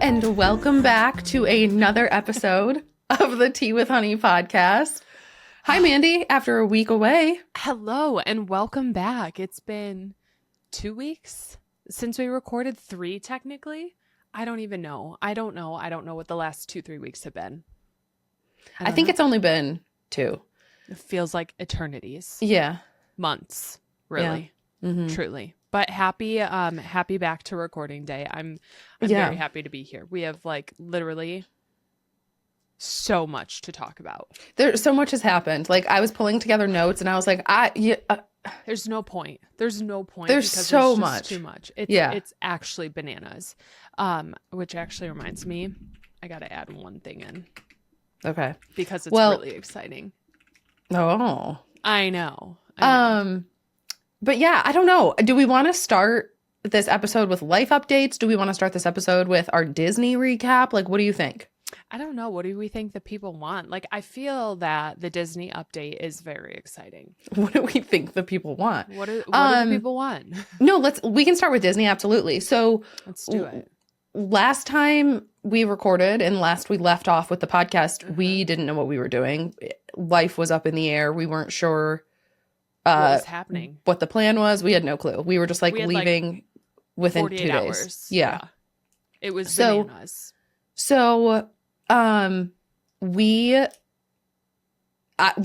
and welcome back to another episode of the Tea with Honey podcast. Hi, Mandy, after a week away. Hello, and welcome back. It's been 2 weeks since we recorded, 3 technically. I don't even know. I don't know what the last 2-3 weeks have been. I think it's only been 2. It feels like eternities. Yeah. Months, really. Yeah. Mm-hmm. Truly. But happy back to recording day. I'm very happy to be here. We have like literally so much to talk about. There's so much has happened. Like I was pulling together notes and I was like, there's no point. There's no point. There's because so just much. Too much. It's actually bananas. Which actually reminds me, I got to add one thing in. Okay. Because it's really exciting. Oh. I know. But yeah, I don't know. Do we want to start this episode with life updates? Do we want to start this episode with our Disney recap? Like, what do you think? I don't know. What do we think the people want? Like, I feel that the Disney update is very exciting. What do we think the people want? What do the people want? No, we can start with Disney. Absolutely. So let's do it. Last time we recorded and last we left off with the podcast, we didn't know what we were doing. Life was up in the air. We weren't sure what was happening, what the plan was. We had no clue. We were just like leaving within 2 days. Hours. Yeah. It was bananas. So we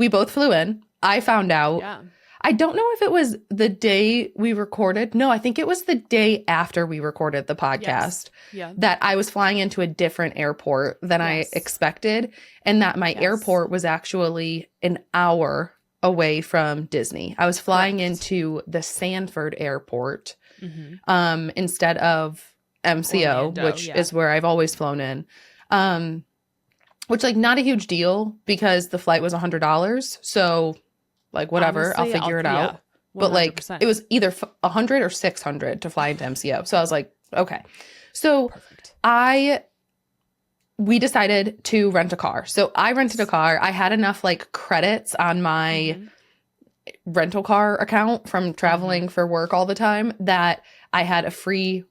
both flew in. I found out. Yeah. I don't know if it was the day we recorded. No, I think it was the day after we recorded the podcast that I was flying into a different airport than I expected. And that my airport was actually an hour away from Disney. I was flying into the Sanford airport instead of MCO, Orlando, which is where I've always flown in. Which like not a huge deal because the flight was $100. So like whatever, honestly, I'll figure it out. But like it was either 100 or 600 to fly into MCO. So I was like, okay. So we decided to rent a car. So I rented a car. I had enough like credits on my rental car account from traveling for work all the time that I had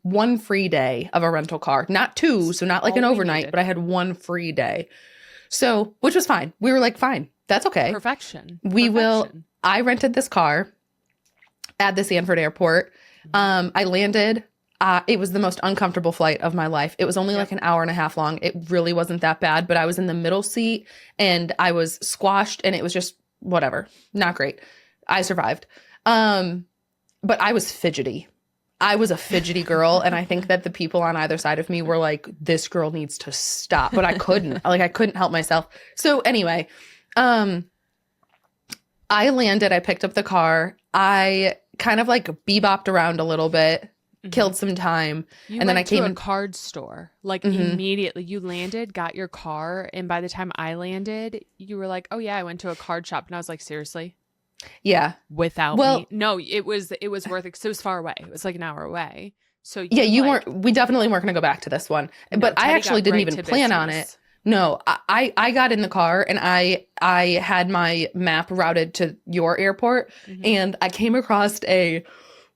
one free day of a rental car. Not 2, so not like an overnight, but I had 1 free day. So, which was fine. We were like, fine, that's okay. Perfection. I rented this car at the Sanford airport. I landed. It was the most uncomfortable flight of my life. It was only like an hour and a half long. It really wasn't that bad, but I was in the middle seat and I was squashed and it was just whatever. Not great. I survived. But I was fidgety. I was a fidgety girl. And I think that the people on either side of me were like, this girl needs to stop. But I couldn't. I couldn't help myself. So anyway, I landed. I picked up the car. I kind of like bebopped around a little bit. Killed some time. And then I came to a card store. Like immediately you landed, got your car. And by the time I landed, you were like, oh yeah, I went to a card shop. And I was like, seriously? Yeah. Without me? No, it was worth it because it was far away. It was like an hour away. So we definitely weren't going to go back to this one. No, but I actually didn't even plan on it. No, I got in the car and I had my map routed to your airport and I came across a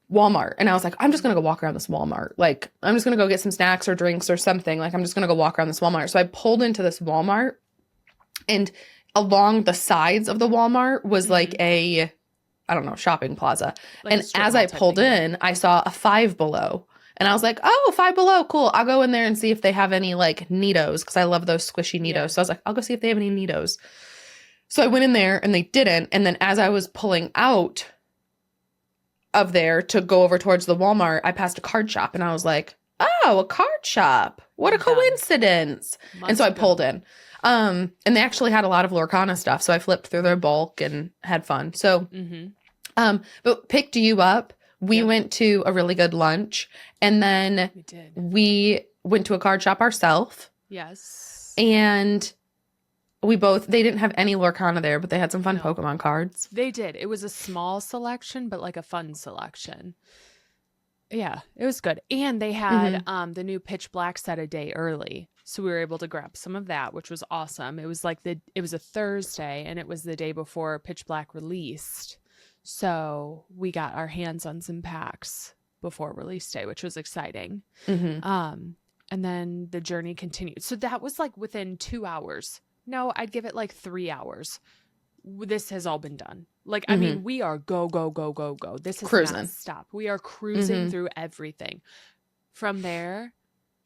Walmart and I was like, I'm just going to go walk around this Walmart. Like, I'm just going to go get some snacks or drinks or something. Like, I'm just going to go walk around this Walmart. So I pulled into this Walmart and along the sides of the Walmart was like a, I don't know, shopping plaza. Like and as I pulled in, I saw a Five Below. And I was like, oh, Five Below, cool. I'll go in there and see if they have any like Neatos because I love those squishy Neatos. Yeah. So I was like, I'll go see if they have any Neatos. So I went in there and they didn't. And then as I was pulling out of there to go over towards the Walmart, I passed a card shop and I was like, oh, a card shop. What a coincidence. And so I pulled in. And they actually had a lot of Lorcana stuff. So I flipped through their bulk and had fun. So, but picked you up. We went to a really good lunch and then we went to a card shop ourselves. Yes. And they didn't have any Lorcana there, but they had some fun Pokemon cards. They did. It was a small selection, but like a fun selection. Yeah, it was good. And they had the new Pitch Black set a day early. So we were able to grab some of that, which was awesome. It was like it was a Thursday and it was the day before Pitch Black released. So we got our hands on some packs before release day, which was exciting. And then the journey continued. So that was like within 2 hours. No, I'd give it like 3 hours. This has all been done. Like, I mean, we are go, go, go, go, go. This is cruising. not stop. We are cruising through everything. From there,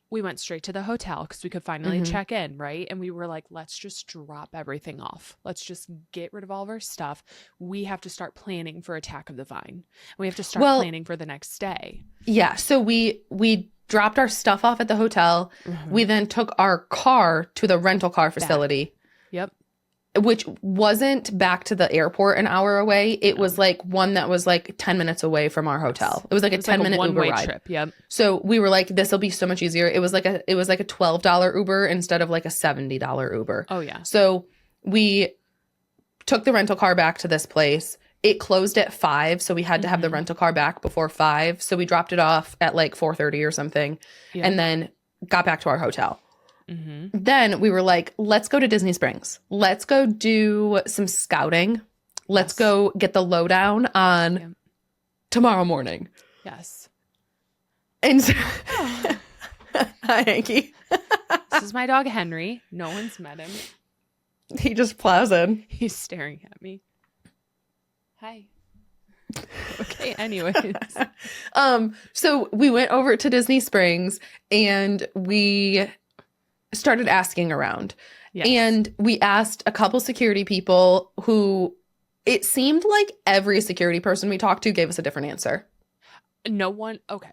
we went straight to the hotel because we could finally check in, right? And we were like, let's just drop everything off. Let's just get rid of all of our stuff. We have to start planning for Attack of the Vine. We have to start planning for the next day. Yeah. So we dropped our stuff off at the hotel. We then took our car to the rental car facility. Yep. Which wasn't back to the airport an hour away. It was like one that was like 10 minutes away from our hotel. It was like a 10-minute Uber ride. Trip. Yep. So we were like, this will be so much easier. It was like a $12 Uber instead of like a $70 Uber. Oh yeah. So we took the rental car back to this place. It closed at 5, so we had to have the rental car back before 5. So we dropped it off at like 4:30 or something, and then got back to our hotel. Then we were like, let's go to Disney Springs. Let's go do some scouting. Let's go get the lowdown on tomorrow morning. Yes. And so, hi, Hanky. This is my dog, Henry. No one's met him. He just plows in. He's staring at me. Hi. Okay, anyways. So we went over to Disney Springs and we started asking around. Yes. And we asked a couple security people who it seemed like every security person we talked to gave us a different answer. No one. Okay.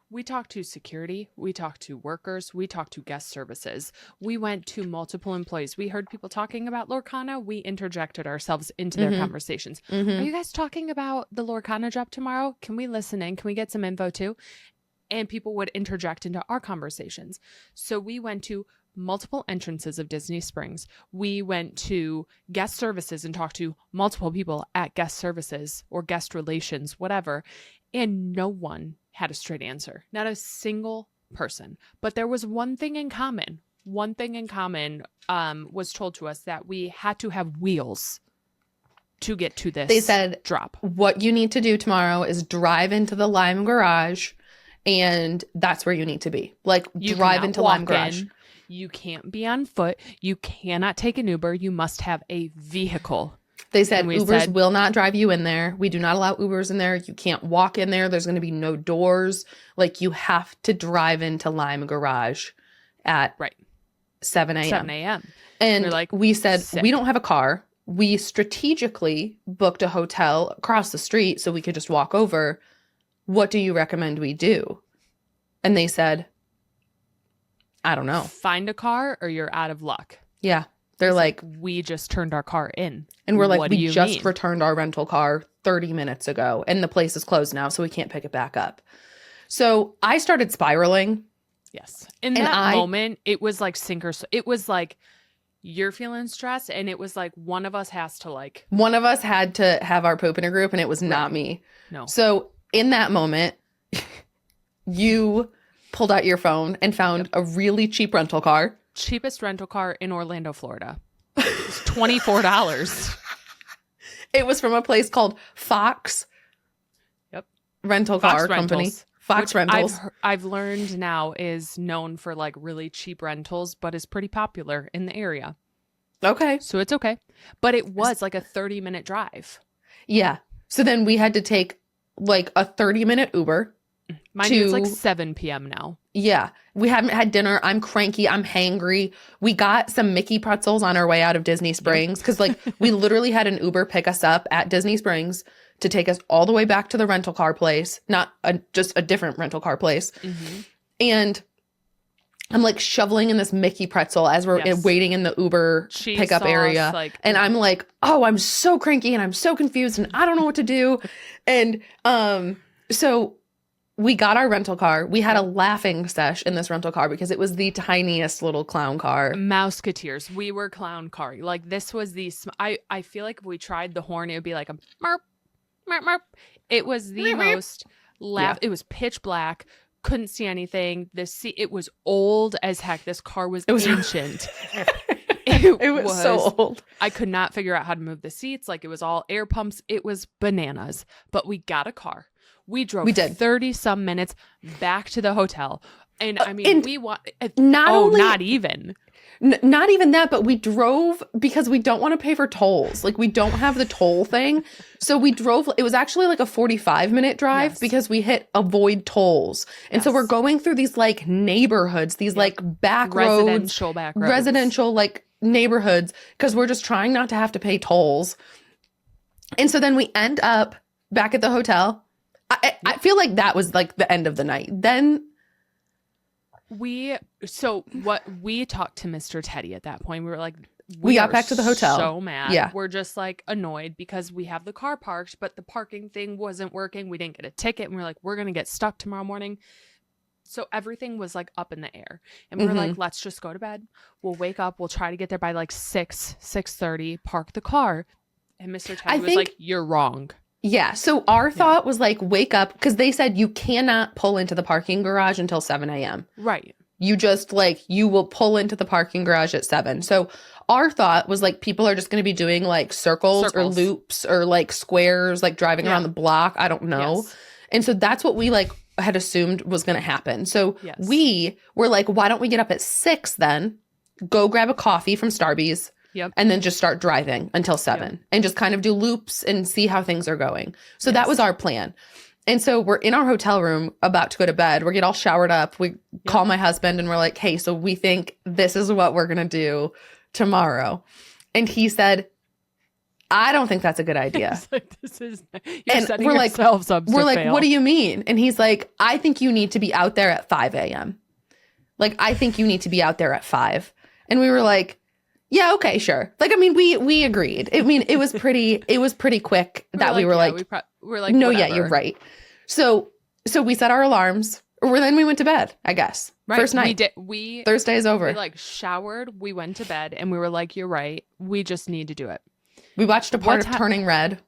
We talked to security. We talked to workers. We talked to guest services. We went to multiple employees. We heard people talking about Lorcana. We interjected ourselves into their conversations. Are you guys talking about the Lorcana drop tomorrow? Can we listen in? Can we get some info too? And people would interject into our conversations. So we went to multiple entrances of Disney Springs. We went to guest services and talked to multiple people at guest services or guest relations, whatever. And no one had a straight answer. Not a single person. But there was one thing in common. One thing in common was told to us, that we had to have wheels to get to this. They said, drop. What you need to do tomorrow is drive into the Lime Garage, and that's where you need to be. Like, you drive into Lime Garage. You can't be on foot. You cannot take an Uber. You must have a vehicle. They said Ubers will not drive you in there. We do not allow Ubers in there. You can't walk in there. There's going to be no doors. Like, you have to drive into Lime Garage at 7 a.m. 7 a.m. And like, we said, sick. We don't have a car. We strategically booked a hotel across the street so we could just walk over. What do you recommend we do? And they said, I don't know. Find a car or you're out of luck. Yeah. They're like, we just turned our car in. And we're like, we just returned our rental car 30 minutes ago and the place is closed now, so we can't pick it back up. So I started spiraling. Yes. In that moment, it was like sink or swim. It was like, you're feeling stressed, and it was like one of us had to have our poop in a group, and it was not me. No. So in that moment, you pulled out your phone and found a really cheap rental car. Cheapest rental car in Orlando, Florida. It was $24. It was from a place called Fox. Yep. Rental car company. Fox Rentals. I've learned now is known for like really cheap rentals, but is pretty popular in the area. Okay. So it's okay. But it was like a 30-minute drive. Yeah. So then we had to take like a 30-minute Uber. Mind you, it's like 7 p.m. now. Yeah. We haven't had dinner. I'm cranky. I'm hangry. We got some Mickey pretzels on our way out of Disney Springs because like we literally had an Uber pick us up at Disney Springs to take us all the way back to the rental car place, just a different rental car place. And I'm like shoveling in this Mickey pretzel as we're waiting in the Uber pickup area. And I'm like, oh, I'm so cranky and I'm so confused and I don't know what to do. And so we got our rental car. We had a laughing sesh in this rental car because it was the tiniest little clown car. Mouseketeers. We were clown car. Like this was I feel like if we tried the horn, it would be like a merp, merp, merp. It was the most It was pitch black. Couldn't see anything. It was old as heck. This car was ancient. It was so old. I could not figure out how to move the seats. Like it was all air pumps. It was bananas. But we got a car. We drove 30 some minutes back to the hotel. And I mean, we want not even that, but we drove because we don't want to pay for tolls. Like, we don't have the toll thing. So we drove. It was actually like a 45-minute drive because we hit avoid tolls. And so we're going through these like neighborhoods, these like back roads, residential like neighborhoods, because we're just trying not to have to pay tolls. And so then we end up back at the hotel. I feel like that was like the end of the night. Then we talked to Mr. Teddy at that point. We were like, we got back to the hotel. So mad. Yeah. We're just like annoyed because we have the car parked, but the parking thing wasn't working. We didn't get a ticket. And we're like, we're going to get stuck tomorrow morning. So everything was like up in the air. And we were like, let's just go to bed. We'll wake up. We'll try to get there by like 6:30, park the car. And Mr. Teddy was like, you're wrong. Yeah. So our thought was like, wake up, because they said you cannot pull into the parking garage until 7 a.m. Right. You just like, you will pull into the parking garage at 7. So our thought was like, people are just going to be doing like circles or loops or like squares, like driving around the block. I don't know. Yes. And so that's what we like had assumed was going to happen. So we were like, why don't we get up at 6 then, go grab a coffee from Starbucks. Yep. And then just start driving until 7 and just kind of do loops and see how things are going. So that was our plan. And so we're in our hotel room about to go to bed. We get all showered up. We call my husband and we're like, hey, so we think this is what we're going to do tomorrow. And he said, I don't think that's a good idea. Like, you're setting yourselves up to We're like, fail. What do you mean? And he's like, I think you need to be out there at 5 a.m. Like, I think you need to be out there at 5. And we were like, yeah, okay, sure. Like, I mean, we agreed. I mean, it was pretty quick that we were like, we're like, no, whatever. yeah, you're right. So we set our alarms, or then we went to bed, I guess. Right. First night. Thursday is over. We like showered, we went to bed, and we were like, you're right. We just need to do it. We watched a part of Turning Red.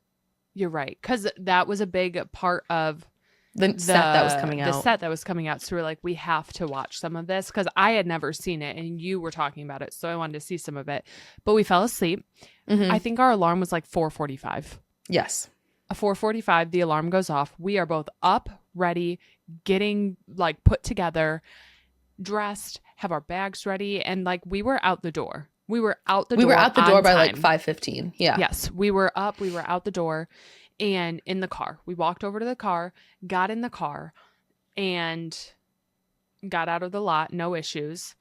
You're right. Because that was a big part of the set that was coming out. The set that was coming out. So we're like, we have to watch some of this, because I had never seen it and you were talking about it. So I wanted to see some of it. But we fell asleep. I think our alarm was like 4:45. Yes. At 4:45, the alarm goes off. We are both up, ready, getting like put together, dressed, have our bags ready. And like we were out the door. We were out the door by like 5:15. Yeah. Yes. We were up. We were out the door. And in the car, we walked over to the car, got in the car, and got out of the lot. No issues.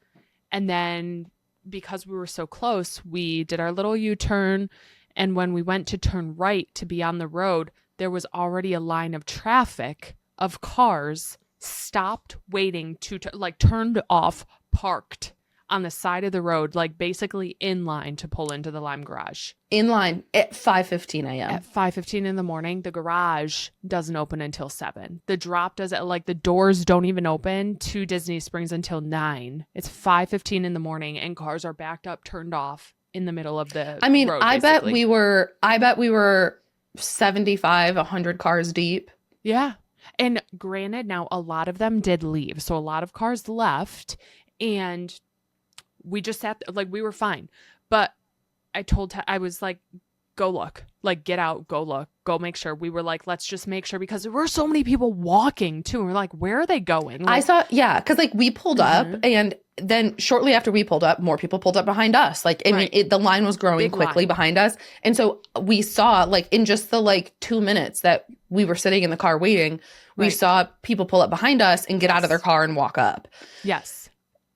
And then because we were so close, we did our little U-turn. And when we went to turn right to be on the road, there was already a line of traffic of cars stopped waiting to turned off, parked on the side of the road, like basically in line to pull into the Lime garage. In line at 5:15 a.m. At 5:15 in the morning, the garage doesn't open until 7. The drop doesn't, like the doors don't even open to Disney Springs until 9. It's 5:15 in the morning and cars are backed up, turned off in the middle of the road, I bet we were 75, 100 cars deep. Yeah. And granted, now a lot of them did leave. So a lot of cars left and we just sat like we were fine. But I was like, go look, like get out, go look, go make sure. We were like, let's just make sure, because there were so many people walking too. And we're like, where are they going? Like, I saw, yeah, because like we pulled up and then shortly after we pulled up, more people pulled up behind us. Like, I mean, the line was growing quickly behind us. And so we saw like in just the like 2 minutes that we were sitting in the car waiting, we saw people pull up behind us and get out of their car and walk up. Yes.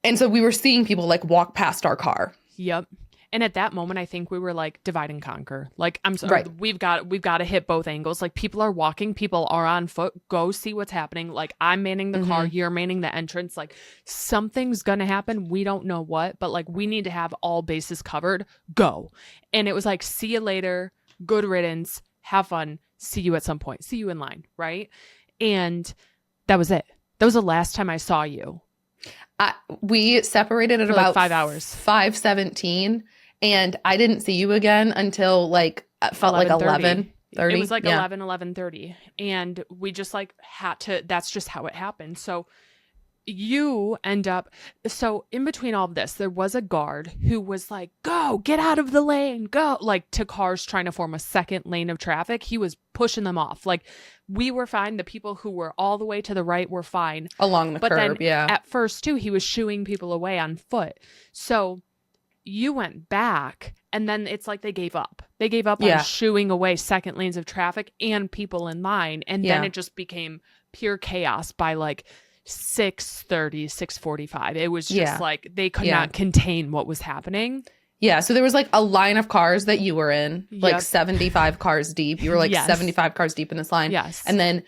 And so we were seeing people like walk past our car. Yep. And at that moment, I think we were like divide and conquer. Like, I'm sorry, we've got to hit both angles. Like, people are walking, people are on foot. Go see what's happening. Like, I'm manning the car, you're manning the entrance. Like, something's going to happen. We don't know what, but like, we need to have all bases covered. Go. And it was like, see you later. Good riddance. Have fun. See you at some point. See you in line. Right. And that was it. That was the last time I saw you. We separated at about 5 hours. 5:17. And I didn't see you again until like, it felt like 11:30. It was like 11:30. And we just like had to, that's just how it happened. So you end up, so in between all of this, there was a guard who was like, go, get out of the lane, go, like to cars trying to form a second lane of traffic. He was pushing them off. Like we were fine. The people who were all the way to the right were fine. Along the curb, yeah. At first too, he was shooing people away on foot. So you went back and then it's like they gave up. They gave up on shooing away second lanes of traffic and people in line. And then it just became pure chaos by like 6:30, 6:45. It was just like they could not contain what was happening. Yeah, so there was like a line of cars that you were in, like 75 cars deep. You were like 75 cars deep in this line. Yes. And then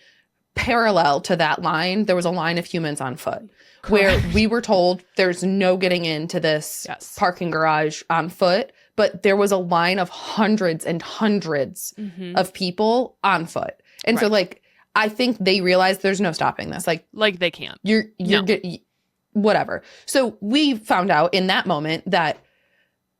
parallel to that line, there was a line of humans on foot. Correct. Where we were told there's no getting into this parking garage on foot, but there was a line of hundreds and hundreds of people on foot. And so like I think they realized there's no stopping this. Like they can't. You're whatever. So we found out in that moment that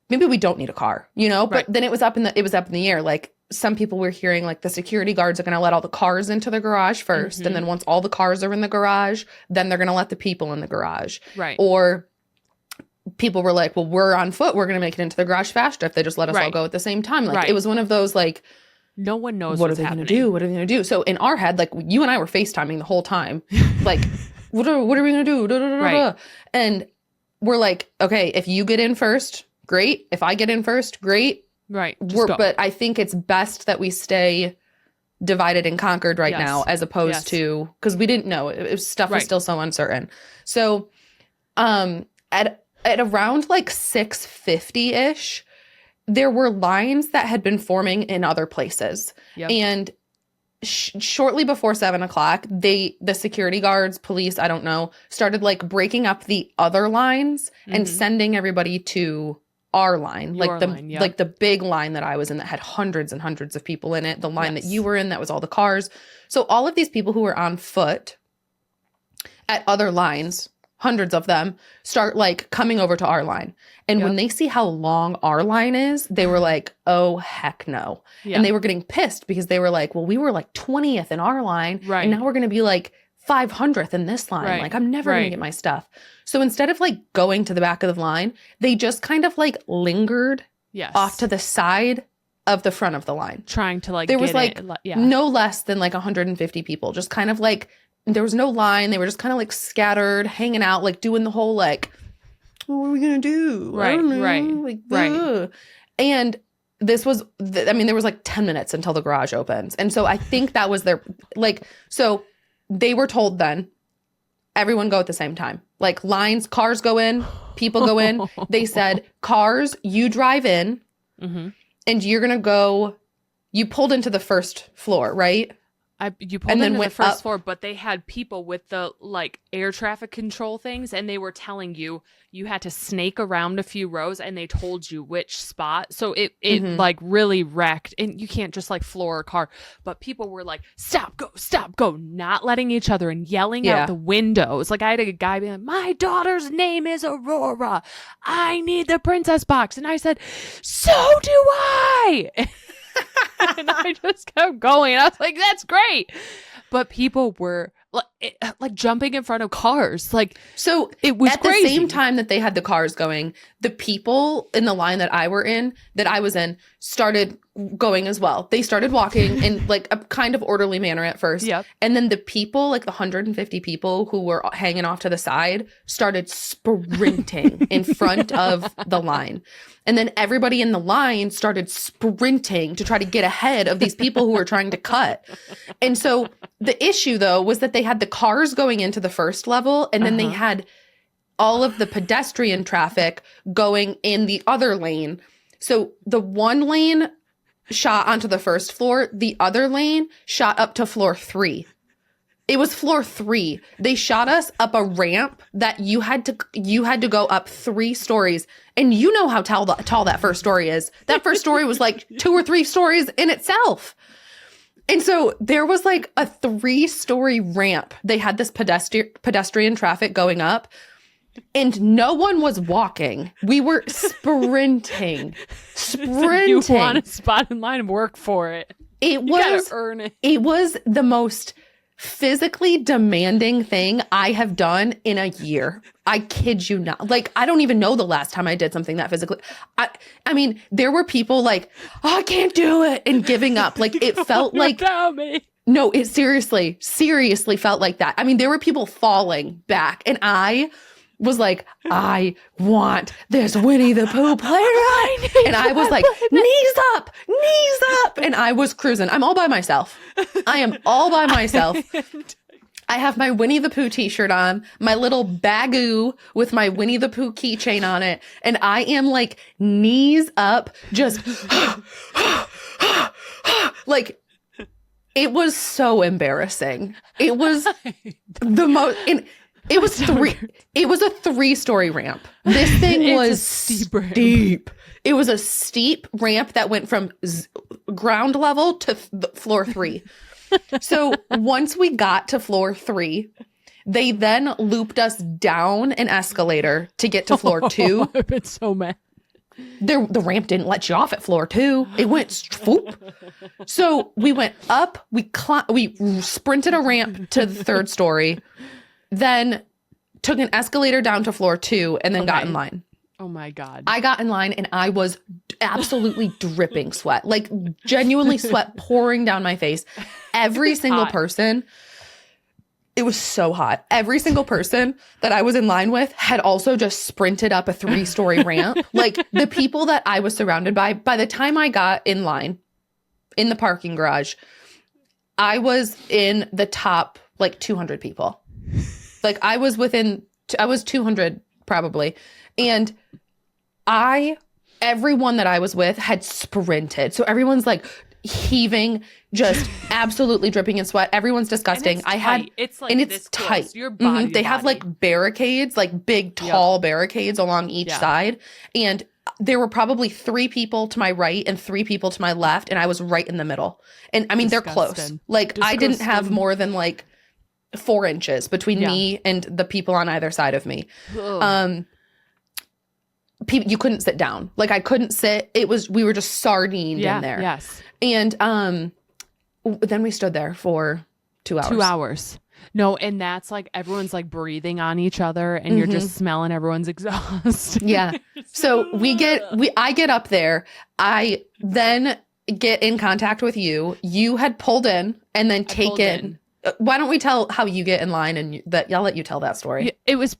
maybe we don't need a car, you know? But then it was up in the air. Like some people were hearing like the security guards are going to let all the cars into the garage first. And then once all the cars are in the garage, then they're going to let the people in the garage. Right. Or people were like, well, we're on foot. We're going to make it into the garage faster if they just let us all go at the same time. Like it was one of those like, no one knows what are they going to do? What are they going to do? So in our head, like you and I were FaceTiming the whole time. Like, what are we going to do? Da, da, da, da. And we're like, okay, if you get in first, great. If I get in first, great. Right. But I think it's best that we stay divided and conquered right now, as opposed to, because we didn't know. Stuff was still so uncertain. So at around like 6:50-ish, there were lines that had been forming in other places. Yep. And shortly before 7 o'clock, the security guards, police, I don't know, started like breaking up the other lines and sending everybody to our line. Like the big line that I was in that had hundreds and hundreds of people in it. The line that you were in, that was all the cars. So all of these people who were on foot at other lines, hundreds of them, start like coming over to our line. And when they see how long our line is, they were like, oh, heck no. And they were getting pissed because they were like, well, we were like 20th in our line. Right. And now we're going to be like 500th in this line. Right. Like, I'm never going to get my stuff. So instead of like going to the back of the line, they just kind of like lingered off to the side of the front of the line. Trying to like, there was like no less than like 150 people, just kind of like, there was no line. They were just kind of like scattered, hanging out, like doing the whole like, what are we going to do? Right, right. And this was, there was like 10 minutes until the garage opens. And so I think that was their, like, so they were told then, everyone go at the same time. Like lines, cars go in, people go in. They said, cars, you drive in and you're going to go, you pulled into the first floor, right? You pulled into the first floor, but they had people with the like air traffic control things, and they were telling you had to snake around a few rows, and they told you which spot. So it like really wrecked, and you can't just like floor a car. But people were like, stop, go, not letting each other and yelling out the windows. Like I had a guy being like, my daughter's name is Aurora. I need the princess box. And I said, so do I. And I just kept going. I was like, that's great. But people were like jumping in front of cars. Like, so it was at crazy. The same time that they had the cars going, the people in the line that I was in, started going as well. They started walking in like a kind of orderly manner at first. Yep. And then the people, like the 150 people who were hanging off to the side, started sprinting in front of the line. And then everybody in the line started sprinting to try to get ahead of these people who were trying to cut. And so the issue, though, was that they had the cars going into the first level, and then they had all of the pedestrian traffic going in the other lane. So the one lane shot onto the first floor. The other lane shot up to floor 3. It was floor 3. They shot us up a ramp that you had to go up 3 stories. And you know how tall that first story is. That first story was like 2 or 3 stories in itself. And so there was like a 3-story ramp. They had this pedestrian traffic going up, and no one was walking. We were sprinting. You want a spot in line and work for it. You gotta earn it. It was the most physically demanding thing I have done in a year. I kid you not. Like, I don't even know the last time I did something that physically. I mean, there were people like, oh, I can't do it, and giving up. Like, it felt like. Me. No, it seriously felt like that. I mean, there were people falling back, and I was like, I want this Winnie the Pooh playlist. And I was like, knees up. And I was cruising. I'm all by myself. I am all by myself. I have my Winnie the Pooh t-shirt on, my little bagoo with my Winnie the Pooh keychain on it. And I am like knees up, just like, it was so embarrassing. It was the most... It was a 3-story ramp. This thing was steep. It was a steep ramp that went from ground level to floor 3. So once we got to floor 3, they then looped us down an escalator to get to floor 2. I've been so mad. The ramp didn't let you off at floor 2. It went swoop. So we went up. We sprinted a ramp to the 3rd story. Then took an escalator down to floor 2 and then got in line. Oh my God. I got in line and I was absolutely dripping sweat, like genuinely sweat pouring down my face. Every single person, it was so hot. Every single person that I was in line with had also just sprinted up a 3-story ramp. Like, the people that I was surrounded by the time I got in line in the parking garage, I was in the top like 200 people. Like, I was 200 probably. And everyone that I was with had sprinted. So everyone's like heaving, just absolutely dripping in sweat. Everyone's disgusting. It's tight. Your body. They have like barricades, like big, tall barricades along each side. And there were probably 3 people to my right and 3 people to my left. And I was right in the middle. And I mean, they're close. Like, I didn't have more than like 4 inches between me and the people on either side of me. You couldn't sit down. Like, I couldn't sit. We were just sardined in there. Yes. And then we stood there for 2 hours. 2 hours. No, and that's like everyone's like breathing on each other, and you're just smelling everyone's exhaust. Yeah. So I get up there. I then get in contact with you. You had pulled in and then taken. Why don't we tell how you get in line, and I'll let you tell that story. It was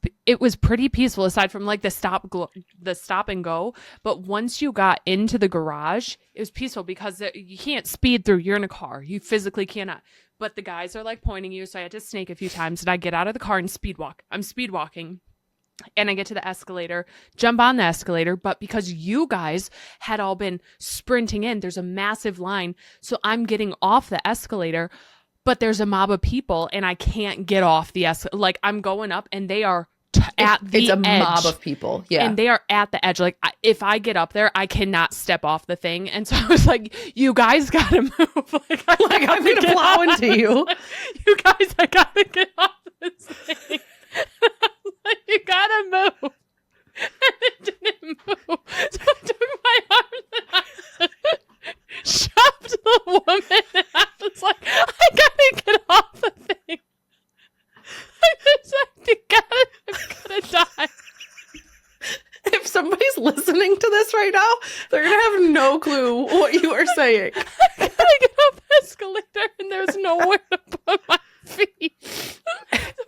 pretty peaceful aside from like the stop and go. But once you got into the garage, it was peaceful because you can't speed through. You're in a car. You physically cannot. But the guys are like pointing you. So I had to snake a few times, and I get out of the car and speed walk. I'm speed walking. And I get to the escalator, jump on the escalator. But because you guys had all been sprinting in, there's a massive line. So I'm getting off the escalator. But there's a mob of people, and I can't get off the escalator. Like, I'm going up, and they are at the edge. It's a mob of people, yeah. And they are at the edge. Like, if I get up there, I cannot step off the thing. And so I was like, you guys got to move. Like, I'm going to plow into you. Like, you guys, I got to get off this thing. Like, you got to move. And it didn't move. So I took my arms and I shoved the woman, and I was like, I gotta get off the thing. I was like, I'm gonna die. If somebody's listening to this right now, they're gonna have no clue what you are saying. I gotta get off the escalator, and there's nowhere to put my feet.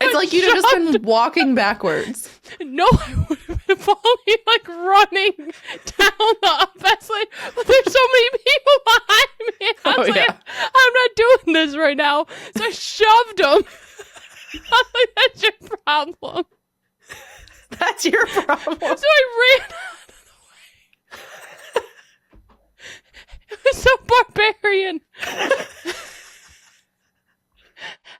It's like you'd have just been walking backwards. No, I would have been falling, like running down the up escalator. But there's so many people behind me. I was like, I'm not doing this right now. So I shoved them. I was like, that's your problem. That's your problem. So I ran out of the way. It was so barbarian.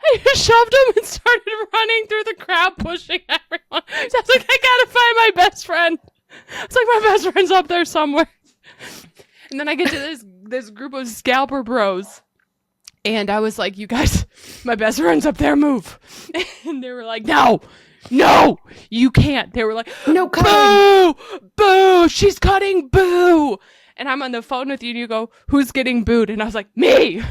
I just shoved him and started running through the crowd, pushing everyone. So I was like, I gotta find my best friend. It's like my best friend's up there somewhere. And then I get to this group of scalper bros. And I was like, you guys, my best friend's up there, move. And they were like, no, you can't. They were like, no, cutting. Boo, she's cutting, boo. And I'm on the phone with you, and you go, who's getting booed? And I was like, me.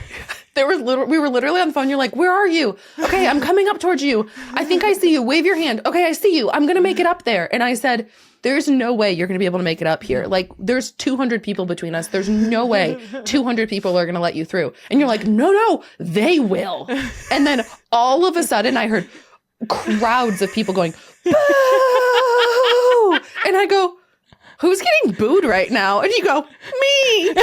We were literally on the phone. You're like, where are you? Okay, I'm coming up towards you. I think I see you. Wave your hand. Okay, I see you. I'm going to make it up there. And I said, there's no way you're going to be able to make it up here. Like, there's 200 people between us. There's no way 200 people are going to let you through. And you're like, no, they will. And then all of a sudden I heard crowds of people going, boo! And I go, who's getting booed right now? And you go, me.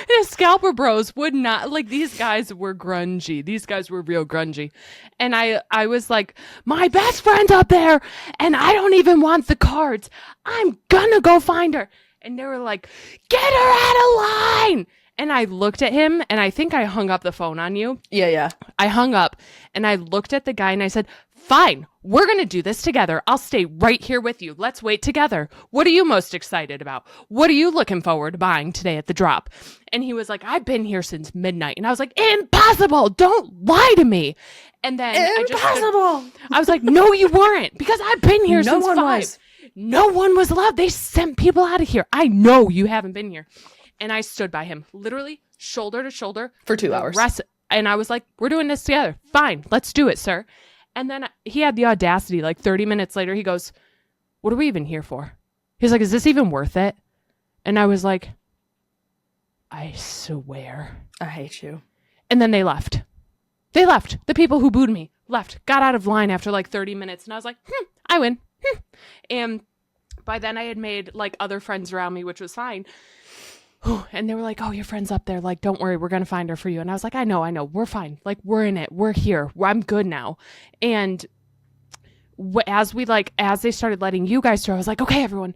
The Scalper Bros would not, like, these guys were grungy. These guys were real grungy. And I was like, my best friend's up there, and I don't even want the cards. I'm gonna go find her. And they were like, get her out of line. And I looked at him, and I think I hung up the phone on you. Yeah. I hung up, and I looked at the guy, and I said, fine, we're going to do this together. I'll stay right here with you. Let's wait together. What are you most excited about? What are you looking forward to buying today at the drop? And he was like, I've been here since midnight. And I was like, impossible. Don't lie to me. And then impossible. I was like, no, you weren't, because I've been here since 5. Was. No one was allowed. They sent people out of here. I know you haven't been here. And I stood by him, literally shoulder to shoulder. For 2 hours. And I was like, we're doing this together. Fine, let's do it, sir. And then he had the audacity, like 30 minutes later, he goes, what are we even here for? He's like, is this even worth it? And I was like, I swear. I hate you. And then they left. They left. The people who booed me left, got out of line after like 30 minutes. And I was like, I win. And by then I had made like other friends around me, which was fine. And they were like, oh, your friend's up there. Like, don't worry. We're going to find her for you. And I was like, I know. We're fine. Like, we're in it. We're here. I'm good now. And as they started letting you guys through, I was like, okay, everyone,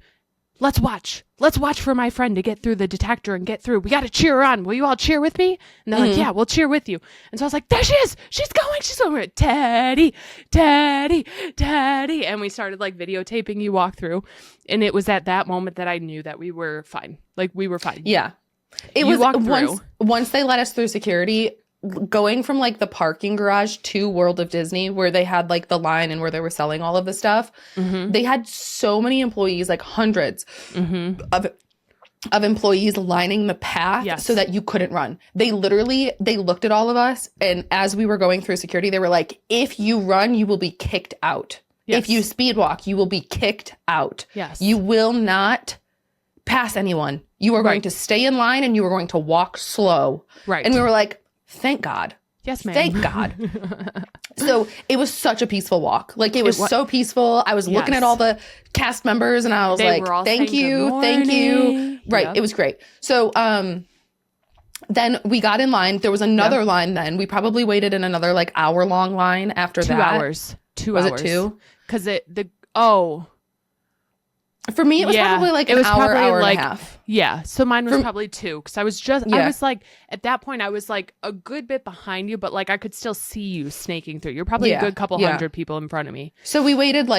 let's watch. Let's watch for my friend to get through the detector and get through. We got to cheer her on. Will you all cheer with me? And they're like, yeah, we'll cheer with you. And so I was like, there she is. She's going. Teddy. And we started like videotaping you walk through. And it was at that moment that I knew that we were fine. Like, we were fine. Yeah. It was once they let us through security, going from like the parking garage to World of Disney, where they had like the line and where they were selling all of the stuff, they had so many employees, like hundreds of employees lining the path so that you couldn't run. They looked at all of us, and as we were going through security, they were like, if you run, you will be kicked out. Yes. If you speed walk, you will be kicked out. Yes. You will not pass anyone. You are going to stay in line, and you are going to walk slow. Right. And we were like, thank God. Yes, ma'am. Thank God. So it was such a peaceful walk. Like, it was so peaceful. I was looking at all the cast members, and I was like, thank you. Right. Yep. It was great. So then we got in line. There was another line then. We probably waited in another like hour-long line after 2 that. 2 hours. 2 was hours. Was it 2? Because for me, it was probably like an hour and a half. Yeah. So mine was probably 2. Because I was like, at that point, I was like a good bit behind you, but like I could still see you snaking through. You're probably a good couple hundred people in front of me. So we waited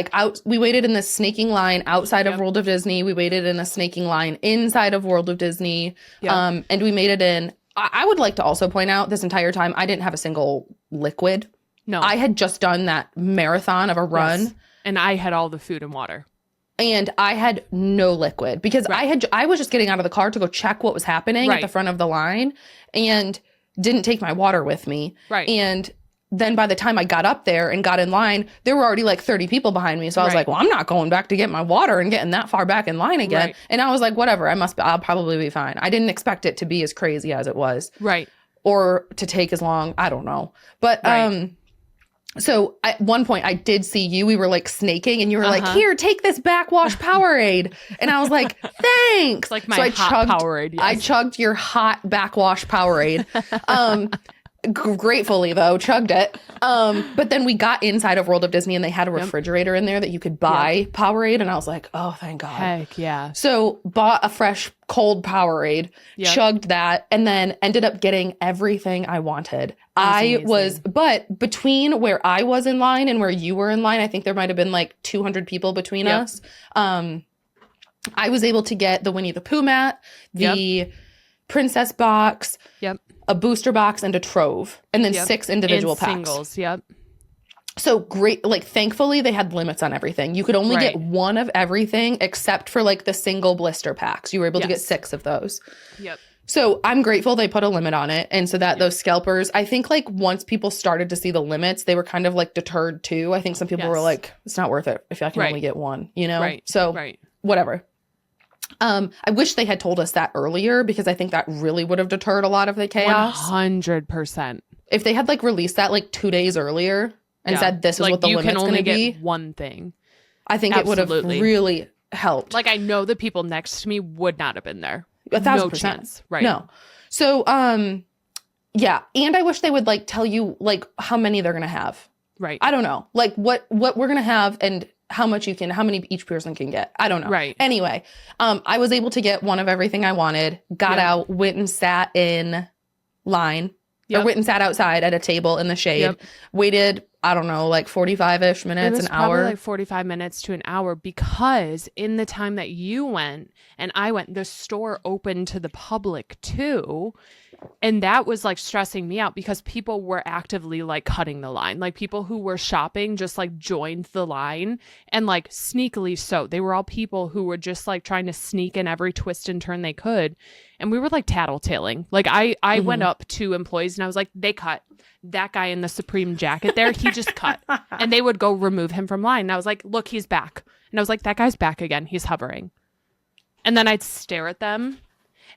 we waited in the snaking line outside of World of Disney. We waited in a snaking line inside of World of Disney. Yep. And we made it in. I would like to also point out, this entire time, I didn't have a single liquid. No. I had just done that marathon of a run. Yes. And I had all the food and water. And I had no liquid because I was just getting out of the car to go check what was happening at the front of the line, and didn't take my water with me. Right. And then by the time I got up there and got in line, there were already like 30 people behind me. So I was like, well, I'm not going back to get my water and getting that far back in line again. Right. And I was like, whatever, I'll probably be fine. I didn't expect it to be as crazy as it was. Right. Or to take as long. I don't know. But, so at one point I did see you, we were like snaking, and you were like, here, take this backwash Powerade. And I was like, thanks. Like my hot Powerade. Yes. I chugged your hot backwash Powerade. Gratefully though, chugged it. But then we got inside of World of Disney, and they had a refrigerator in there that you could buy Powerade. And I was like, oh, thank God. Heck yeah. So bought a fresh cold Powerade, chugged that, and then ended up getting everything I wanted. But between where I was in line and where you were in line, I think there might have been like 200 people between us. I was able to get the Winnie the Pooh mat, the princess box, a booster box, and a trove, and then 6 individual packs. Singles, So great, like thankfully they had limits on everything. You could only get one of everything except for like the single blister packs. You were able to get 6 of those. Yep. So I'm grateful they put a limit on it. And so that those scalpers, I think like once people started to see the limits, they were kind of like deterred too. I think some people were like, it's not worth it if I can only get one, you know? So whatever. I wish they had told us that earlier because I think that really would have deterred a lot of the chaos. 100%. If they had like released that like 2 days earlier and said this is like, what the limit's going to be. You can only get one thing. I think it would have really helped. Like I know the people next to me would not have been there. 1,000%. Chance. Right. No. So, yeah. And I wish they would like tell you like how many they're going to have. Right. I don't know. Like what we're going to have and how many each person can get. I don't know. Right. Anyway, I was able to get one of everything I wanted, got out, went and sat in line or went and sat outside at a table in the shade, waited, I don't know, like 45-ish minutes, an hour. Probably like 45 minutes to an hour because in the time that you went and I went, the store opened to the public too. And that was like stressing me out because people were actively like cutting the line. Like people who were shopping just like joined the line and like sneakily so. They were all people who were just like trying to sneak in every twist and turn they could. And we were like tattletaling. Like I went up to employees and I was like, they cut. That guy in the Supreme jacket there, he just cut. And they would go remove him from line. And I was like, look, he's back. And I was like, that guy's back again. He's hovering. And then I'd stare at them.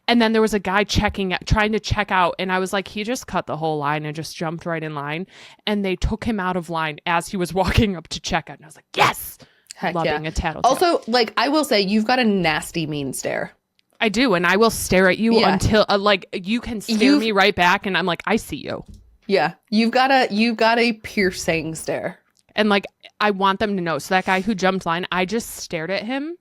And then there was a guy trying to check out. And I was like, he just cut the whole line and just jumped right in line. And they took him out of line as he was walking up to check out. And I was like, yes. Heck loving yeah. a tattletale. Also, like, I will say, you've got a nasty mean stare. I do. And I will stare at you until, like, you can stare me right back. And I'm like, I see you. Yeah. You've got a piercing stare. And, like, I want them to know. So that guy who jumped line, I just stared at him.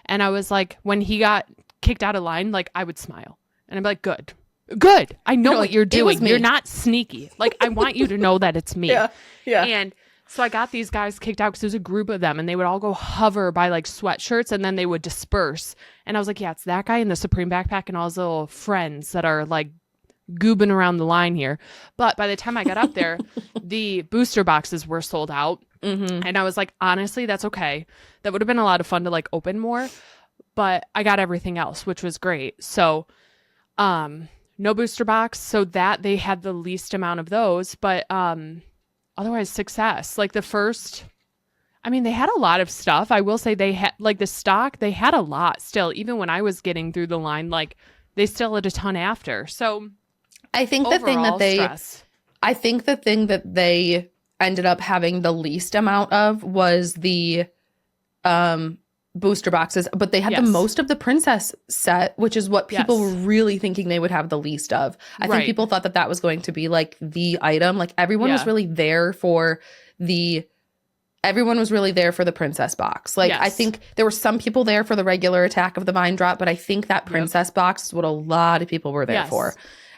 And I was like, when he got kicked out of line, like I would smile and I'm like, good. I know what you're doing. You're not sneaky. Like, I want you to know that it's me. Yeah. And so I got these guys kicked out because there's a group of them and they would all go hover by like sweatshirts and then they would disperse. And I was like, yeah, it's that guy in the Supreme backpack and all his little friends that are like goobing around the line here. But by the time I got up there, the booster boxes were sold out. Mm-hmm. And I was like, honestly, that's okay. That would have been a lot of fun to like open more. But I got everything else, which was great. So, no booster box. So that they had the least amount of those, but, otherwise success. Like the first, I mean, they had a lot of stuff. I will say they had like the stock, they had a lot still, even when I was getting through the line, like they still had a ton after. So I think the thing that they ended up having the least amount of was the, booster boxes, but they had the most of the princess set, which is what people were really thinking they would have the least of. I think people thought that was going to be like the item. Like everyone was really there for the princess box. Like I think there were some people there for the regular Attack of the Vine Drop, but I think that princess box is what a lot of people were there for.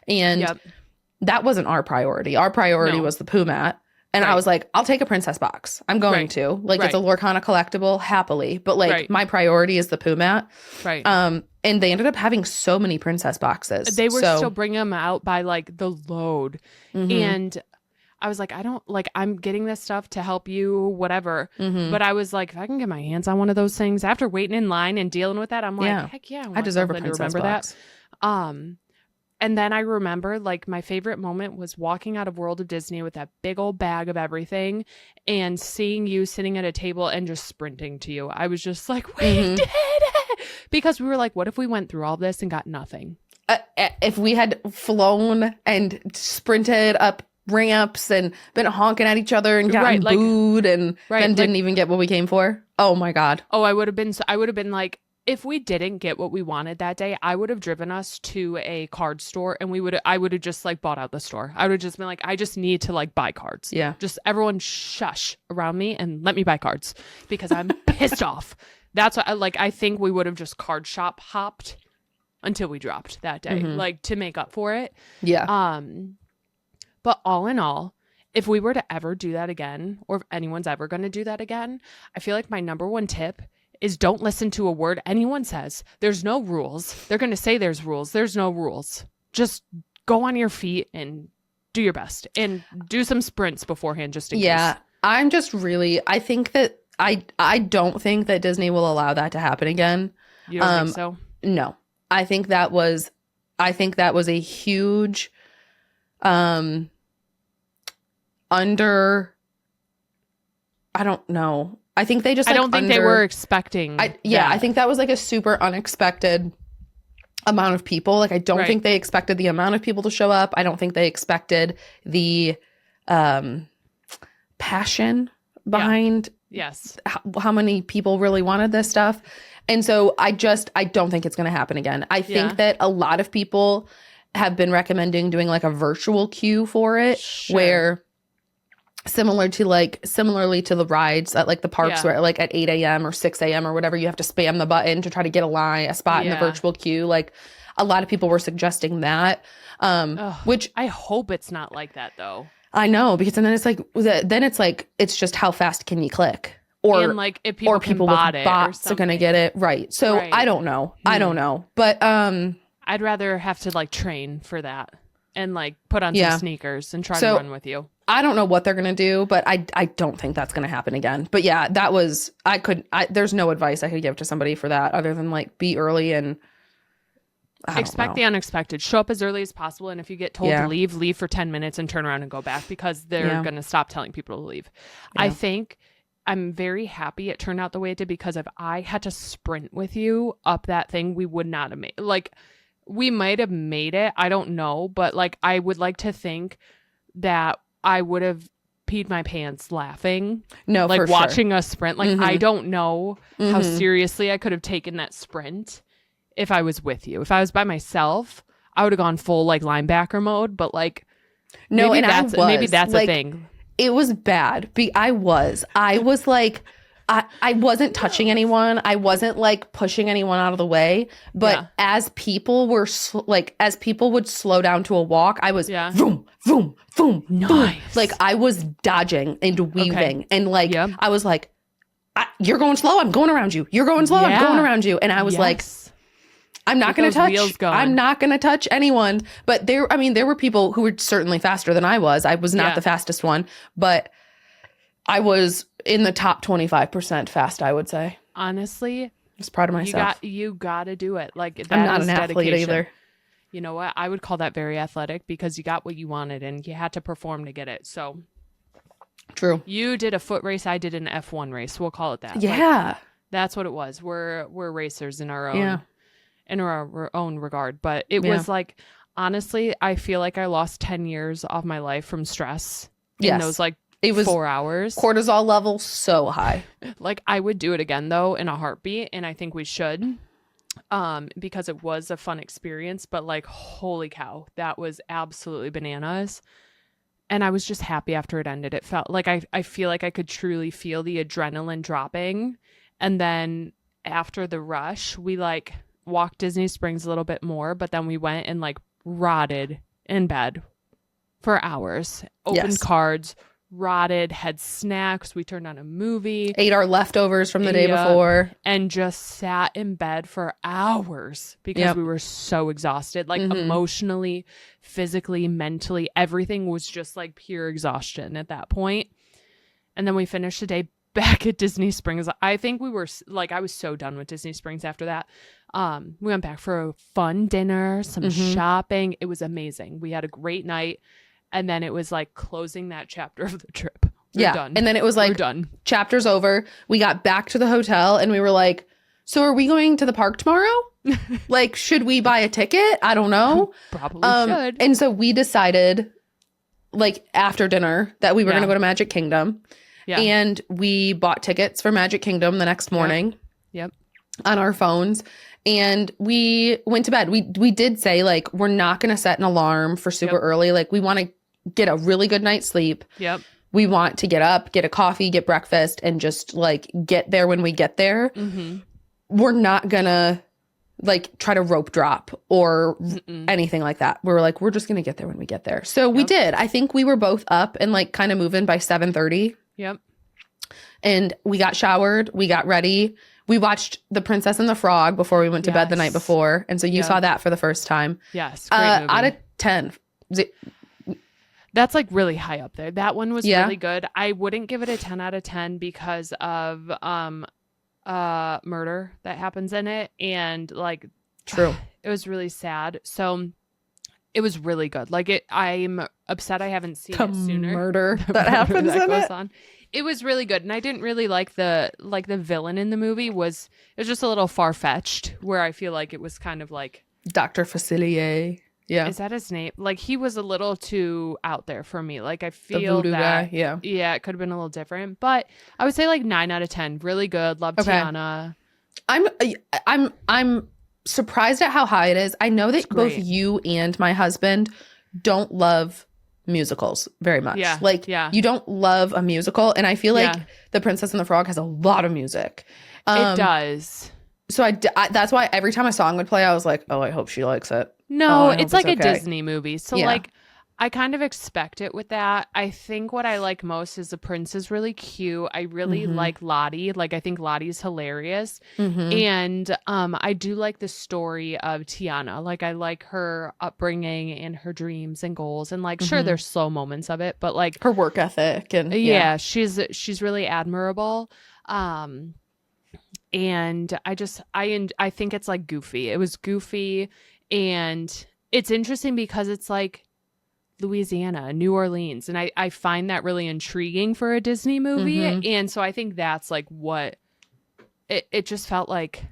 And that wasn't our priority. Our priority was the Pooh mat. And I was like, I'll take a princess box. I'm going to. Like, it's a Lorcana collectible, happily. But, like, my priority is the Pooh mat. Right. And they ended up having so many princess boxes. They were still bringing them out by, like, the load. Mm-hmm. And I was like, I'm getting this stuff to help you, whatever. Mm-hmm. But I was like, if I can get my hands on one of those things, after waiting in line and dealing with that, I'm like, heck yeah. I deserve a princess box. That. And then I remember, like, my favorite moment was walking out of World of Disney with that big old bag of everything and seeing you sitting at a table and just sprinting to you. I was just like, we did it! Because we were like, what if we went through all this and got nothing? If we had flown and sprinted up ramps and been honking at each other and gotten booed and then didn't even get what we came for. Oh, my God. Oh, I would have been like, if we didn't get what we wanted that day, I would have driven us to a card store and I would have just like bought out the store. I would have just been like, I just need to like buy cards. Yeah. Just everyone shush around me and let me buy cards because I'm pissed off. That's what I think we would have just card shop hopped until we dropped that day, like to make up for it. Yeah. But all in all, if we were to ever do that again, or if anyone's ever going to do that again, I feel like my number one tip is don't listen to a word anyone says. There's no rules. They're going to say there's rules. There's no rules. Just go on your feet and do your best and do some sprints beforehand just in case. I'm just really, I think that I don't think that Disney will allow that to happen again. You don't think so? No. I think that was a huge I don't know. I think they just I don't think they were expecting I think that was like a super unexpected amount of people. Like I don't think they expected the amount of people to show up. I don't think they expected the passion behind how many people really wanted this stuff. And so I don't think it's going to happen again. I think that a lot of people have been recommending doing like a virtual queue for it, where similarly to the rides at like the parks where like at 8 a.m. or 6 a.m. or whatever, you have to spam the button to try to get a spot in the virtual queue. Like a lot of people were suggesting that, which I hope it's not like that though. I know, because then it's like it's just how fast can you click, or and like if people with bots are gonna get it right. So I don't know. I don't know, but I'd rather have to like train for that and like put on some sneakers and try to run with you. I don't know what they're gonna do, but I don't think that's gonna happen again. But yeah, that was there's no advice I could give to somebody for that other than like be early and expect the unexpected. Show up as early as possible, and if you get told to leave for 10 minutes and turn around and go back, because they're going to stop telling people to leave. I think I'm very happy it turned out the way it did, because if I had to sprint with you up that thing, we would not have made, like, we might have made it. I don't know, but like I would like to think that I would have peed my pants laughing. No, like for watching us sprint. Like I don't know how seriously I could have taken that sprint if I was with you. If I was by myself, I would have gone full like linebacker mode, but like maybe that's like, a thing. It was bad. I was like I wasn't touching anyone. I wasn't like pushing anyone out of the way, but as people were as people would slow down to a walk, I was boom, boom, boom, boom. Like I was dodging and weaving and like I was like, you're going slow, I'm going around you. You're going slow, I'm going around you. And I was like, I'm not going to touch. I'm not going to touch anyone. But there were people who were certainly faster than I was. I was not the fastest one, but I was in the top 25% fast, I would say. Honestly, I was proud of myself. You got to do it. Like that I'm not is an dedication. athlete either. You know what? I would call that very athletic, because you got what you wanted and you had to perform to get it. So true. You did a foot race. I did an F1 race. We'll call it that. Yeah. Like, that's what it was. We're racers in our own in our own regard. But it was like, honestly, I feel like I lost 10 years of my life from stress in those like it was 4 hours. Cortisol level so high. Like I would do it again though in a heartbeat, and I think we should. Because it was a fun experience, but like holy cow, that was absolutely bananas. And I was just happy after it ended. It felt like I feel like I could truly feel the adrenaline dropping. And then after the rush, we like walked Disney Springs a little bit more, but then we went and like rotted in bed for hours, opened cards, rotted, had snacks, we turned on a movie, ate our leftovers from the day before, and just sat in bed for hours because we were so exhausted, like emotionally, physically, mentally, everything was just like pure exhaustion at that point. And then we finished the day back at Disney Springs. I think we were like, I was so done with Disney Springs after that. We went back for a fun dinner, some shopping. It was amazing. We had a great night. And then it was like closing that chapter of the trip. We're done. And then it was like, we're done. Chapter's over. We got back to the hotel and we were like, so are we going to the park tomorrow? Like, should we buy a ticket? I don't know. Probably should. And so we decided like after dinner that we were going to go to Magic Kingdom. Yeah. And we bought tickets for Magic Kingdom the next morning. Yep. On our phones. And we went to bed. We did say like, we're not going to set an alarm for super early. Like we want to get a really good night's sleep. Yep. We want to get up, get a coffee, get breakfast, and just like get there when we get there. We're not going to like try to rope drop or anything like that. We were like, we're just going to get there when we get there. So we did. I think we were both up and like kind of moving by 7:30. Yep. And we got showered. We got ready. We watched The Princess and the Frog before we went to bed the night before. And so you saw that for the first time. Yes. Great movie. Out of 10. That's like really high up there. That one was really good. I wouldn't give it a 10 out of 10 because of murder that happens in it, and like true. It was really sad. So it was really good. Like I'm upset I haven't seen it sooner. Murder that happens that in goes it. On. It was really good, and I didn't really like the villain in the movie. It was just a little far fetched. Where I feel like it was kind of like Dr. Facilier. Yeah, is that his name? Like he was a little too out there for me. Like I feel the voodoo that guy. Yeah, it could have been a little different, but I would say like 9 out of 10. Really good. Love Tiana. I'm surprised at how high it is. I know that both you and my husband don't love musicals very much. You don't love a musical, and I feel like The Princess and the Frog has a lot of music. It does. So I that's why every time a song would play, I was like, oh, I hope she likes it. No, it's like a Disney movie. So like I kind of expect it with that. I think what I like most is the prince is really cute. I really like Lottie. Like I think Lottie's hilarious. And I do like the story of Tiana. Like I like her upbringing and her dreams and goals. And like sure there's slow moments of it, but like her work ethic and she's really admirable. And I think it's like goofy. It was goofy, and it's interesting because it's like Louisiana, New Orleans, and I find that really intriguing for a Disney movie. And so I think that's like what it just felt like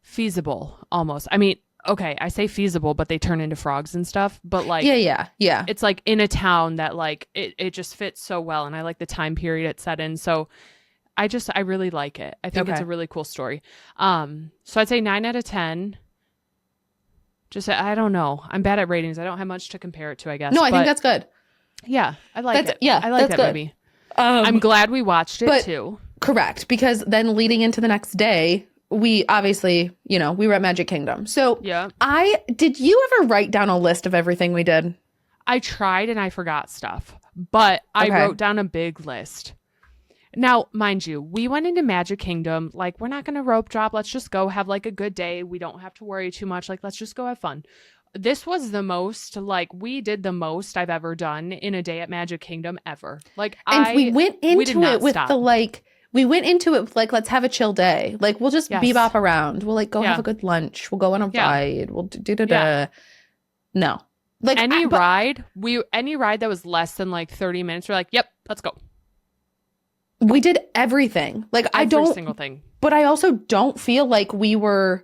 feasible almost. I mean, okay, I say feasible, but they turn into frogs and stuff, but like yeah it's like in a town that like it just fits so well, and I like the time period it's set in. So I really like it. I think it's a really cool story. So I'd say 9 out of 10. Just, I don't know. I'm bad at ratings. I don't have much to compare it to, I guess. No, I think that's good. Yeah, I like it. Yeah, I like that good. movie. I'm glad we watched it too. Correct. Because then leading into the next day, we obviously, we were at Magic Kingdom. So did you ever write down a list of everything we did? I tried and I forgot stuff, but I wrote down a big list. Now, mind you, we went into Magic Kingdom, like, we're not going to rope drop. Let's just go have, like, a good day. We don't have to worry too much. Like, let's just go have fun. This was the most, like, we did the most I've ever done in a day at Magic Kingdom ever. Like, we went into it with let's have a chill day. Like, we'll just bebop around. We'll, like, go have a good lunch. We'll go on a ride. We'll do. No. Like, any ride that was less than, like, 30 minutes, we're like, yep, let's go. We did everything. Like every single thing. But I also don't feel like we were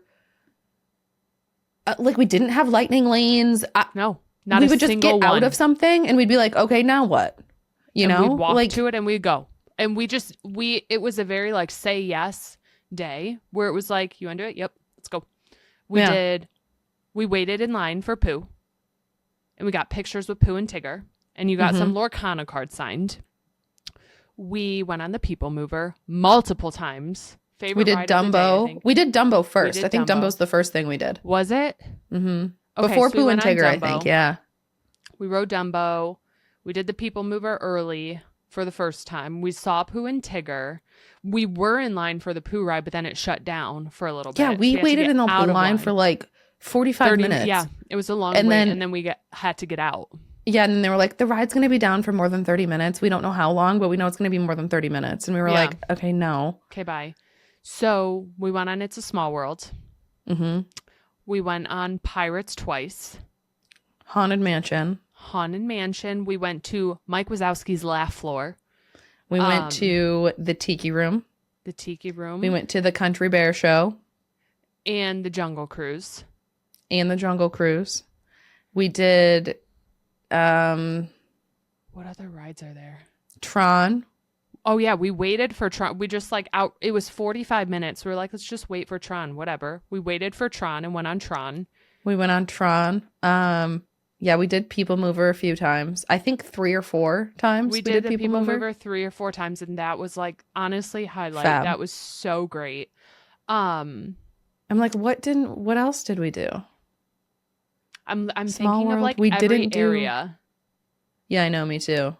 like we didn't have lightning lanes. No, not we would just get out of something and we'd be like, okay, now what? We'd walk to it and we'd go. And it was a very like say yes day where it was like, you want to do it? Yep, let's go. We waited in line for Pooh, and we got pictures with Pooh and Tigger, and you got some Lorcana cards signed. We went on the People Mover multiple times. We did Dumbo. We did Dumbo first. I think Dumbo's the first thing we did. Was it? Mm-hmm. Okay, before Pooh and Tigger, I think. Yeah. We rode Dumbo. We did the People Mover early for the first time. We saw Pooh and Tigger. We were in line for the Pooh ride, but then it shut down for a little bit. Yeah, we waited in the line for like 45 minutes. Yeah, it was a long wait, and then we had to get out. Yeah, and then they were like, the ride's going to be down for more than 30 minutes. We don't know how long, but we know it's going to be more than 30 minutes. And we were like, okay, no. Okay, bye. So we went on It's a Small World. Mm-hmm. We went on Pirates twice. Haunted Mansion. We went to Mike Wazowski's Laugh Floor. We went to the Tiki Room. We went to the Country Bear Show. And the Jungle Cruise. We did... what other rides are there? Tron. Oh yeah, we waited for Tron. We just like out. It was 45 minutes. We were like, let's just wait for Tron. Whatever. We waited for Tron and went on Tron. Yeah, we did People Mover a few times. I think 3 or 4 times. We did the People Mover 3 or 4 times, and that was like honestly highlight. Fab. That was so great. I'm like, what else did we do? I'm thinking of like every area. Yeah, I know, me too.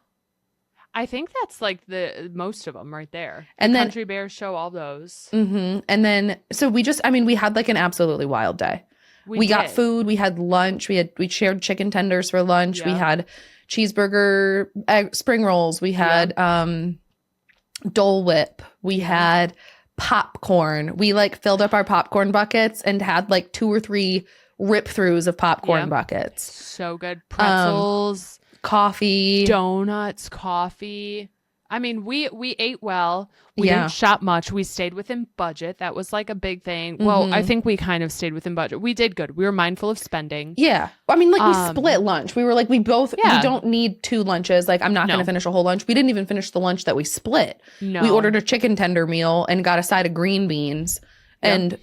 I think that's like the most of them right there. And then Country Bear Show, all those. Mm-hmm. And then, so we had like an absolutely wild day. We got food. We had lunch. We shared chicken tenders for lunch. We had cheeseburger, spring rolls. We had Dole Whip. We had popcorn. We like filled up our popcorn buckets and had like 2 or 3 rip throughs of popcorn buckets. So good. Pretzels, coffee, donuts, coffee. I mean, we ate well. We didn't shop much. We stayed within budget. That was like a big thing. Well, I think we kind of stayed within budget. We did good. We were mindful of spending. Yeah. I mean, like we split lunch. We were like, we don't need 2 lunches. Like I'm not going to finish a whole lunch. We didn't even finish the lunch that we split. No. We ordered a chicken tender meal and got a side of green beans and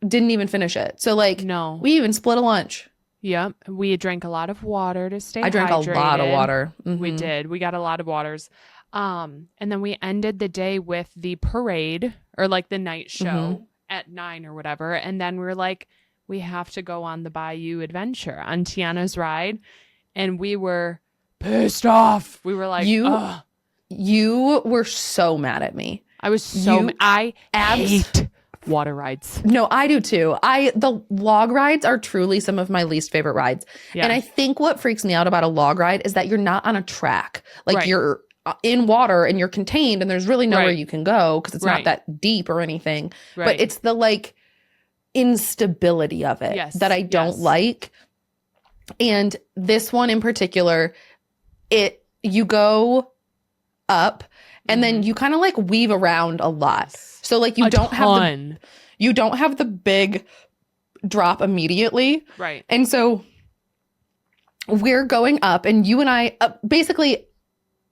didn't even finish it. So like, we even split a lunch. Yep. We drank a lot of water to stay hydrated. I drank a lot of water. Mm-hmm. We did. We got a lot of waters. And then we ended the day with the parade or like the night show at 9 or whatever. And then we were like, we have to go on the Bayou Adventure on Tiana's ride. And we were pissed off. We were like, you were so mad at me. I was so I hate water rides. No, I do too. The log rides are truly some of my least favorite rides. Yeah. And I think what freaks me out about a log ride is that you're not on a track. Like you're in water and you're contained and there's really nowhere you can go because it's not that deep or anything. Right. But it's the like instability of it that I don't like. And this one in particular, you go up and then you kind of like weave around a lot. So like you don't have the big drop immediately. Right. And so we're going up and you and I basically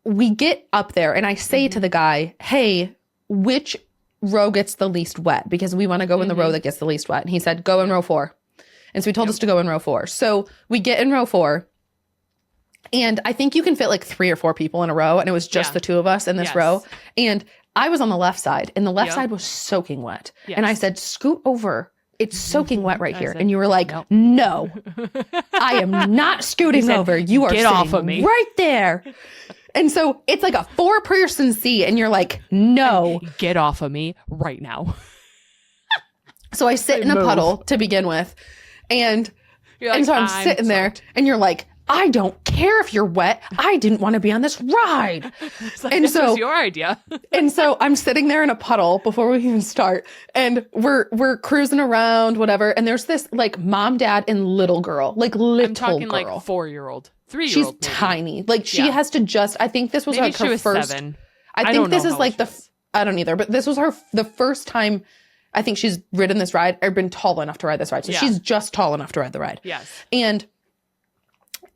we get up there and I say to the guy, hey, which row gets the least wet? Because we want to go in the row that gets the least wet. And he said, go in row 4. And so he told us to go in row 4. So we get in row 4. And I think you can fit like 3 or 4 people in a row. And it was just the 2 of us in this row. And I was on the left side. And the left side was soaking wet. Yes. And I said, scoot over. It's soaking wet right here. Said, and you were like, no, I am not scooting over. You are get sitting off of me right there. And so it's like a 4-person seat. And you're like, no. Get off of me right now. So I sit in a puddle to begin with. And so I'm sitting there. And you're like, I don't care if you're wet. I didn't want to be on this ride. Like, and this was your idea. And so I'm sitting there in a puddle before we even start. And we're cruising around, whatever. And there's this like mom, dad, and little girl. Like little I'm talking girl. Like 4-year-old, 3-year-old. She's maybe. Tiny. Like she has to just, I think this was maybe like her she was first. 7. I think this is like I don't either. But this was the first time I think she's ridden this ride or been tall enough to ride this ride. So she's just tall enough to ride the ride. Yes. And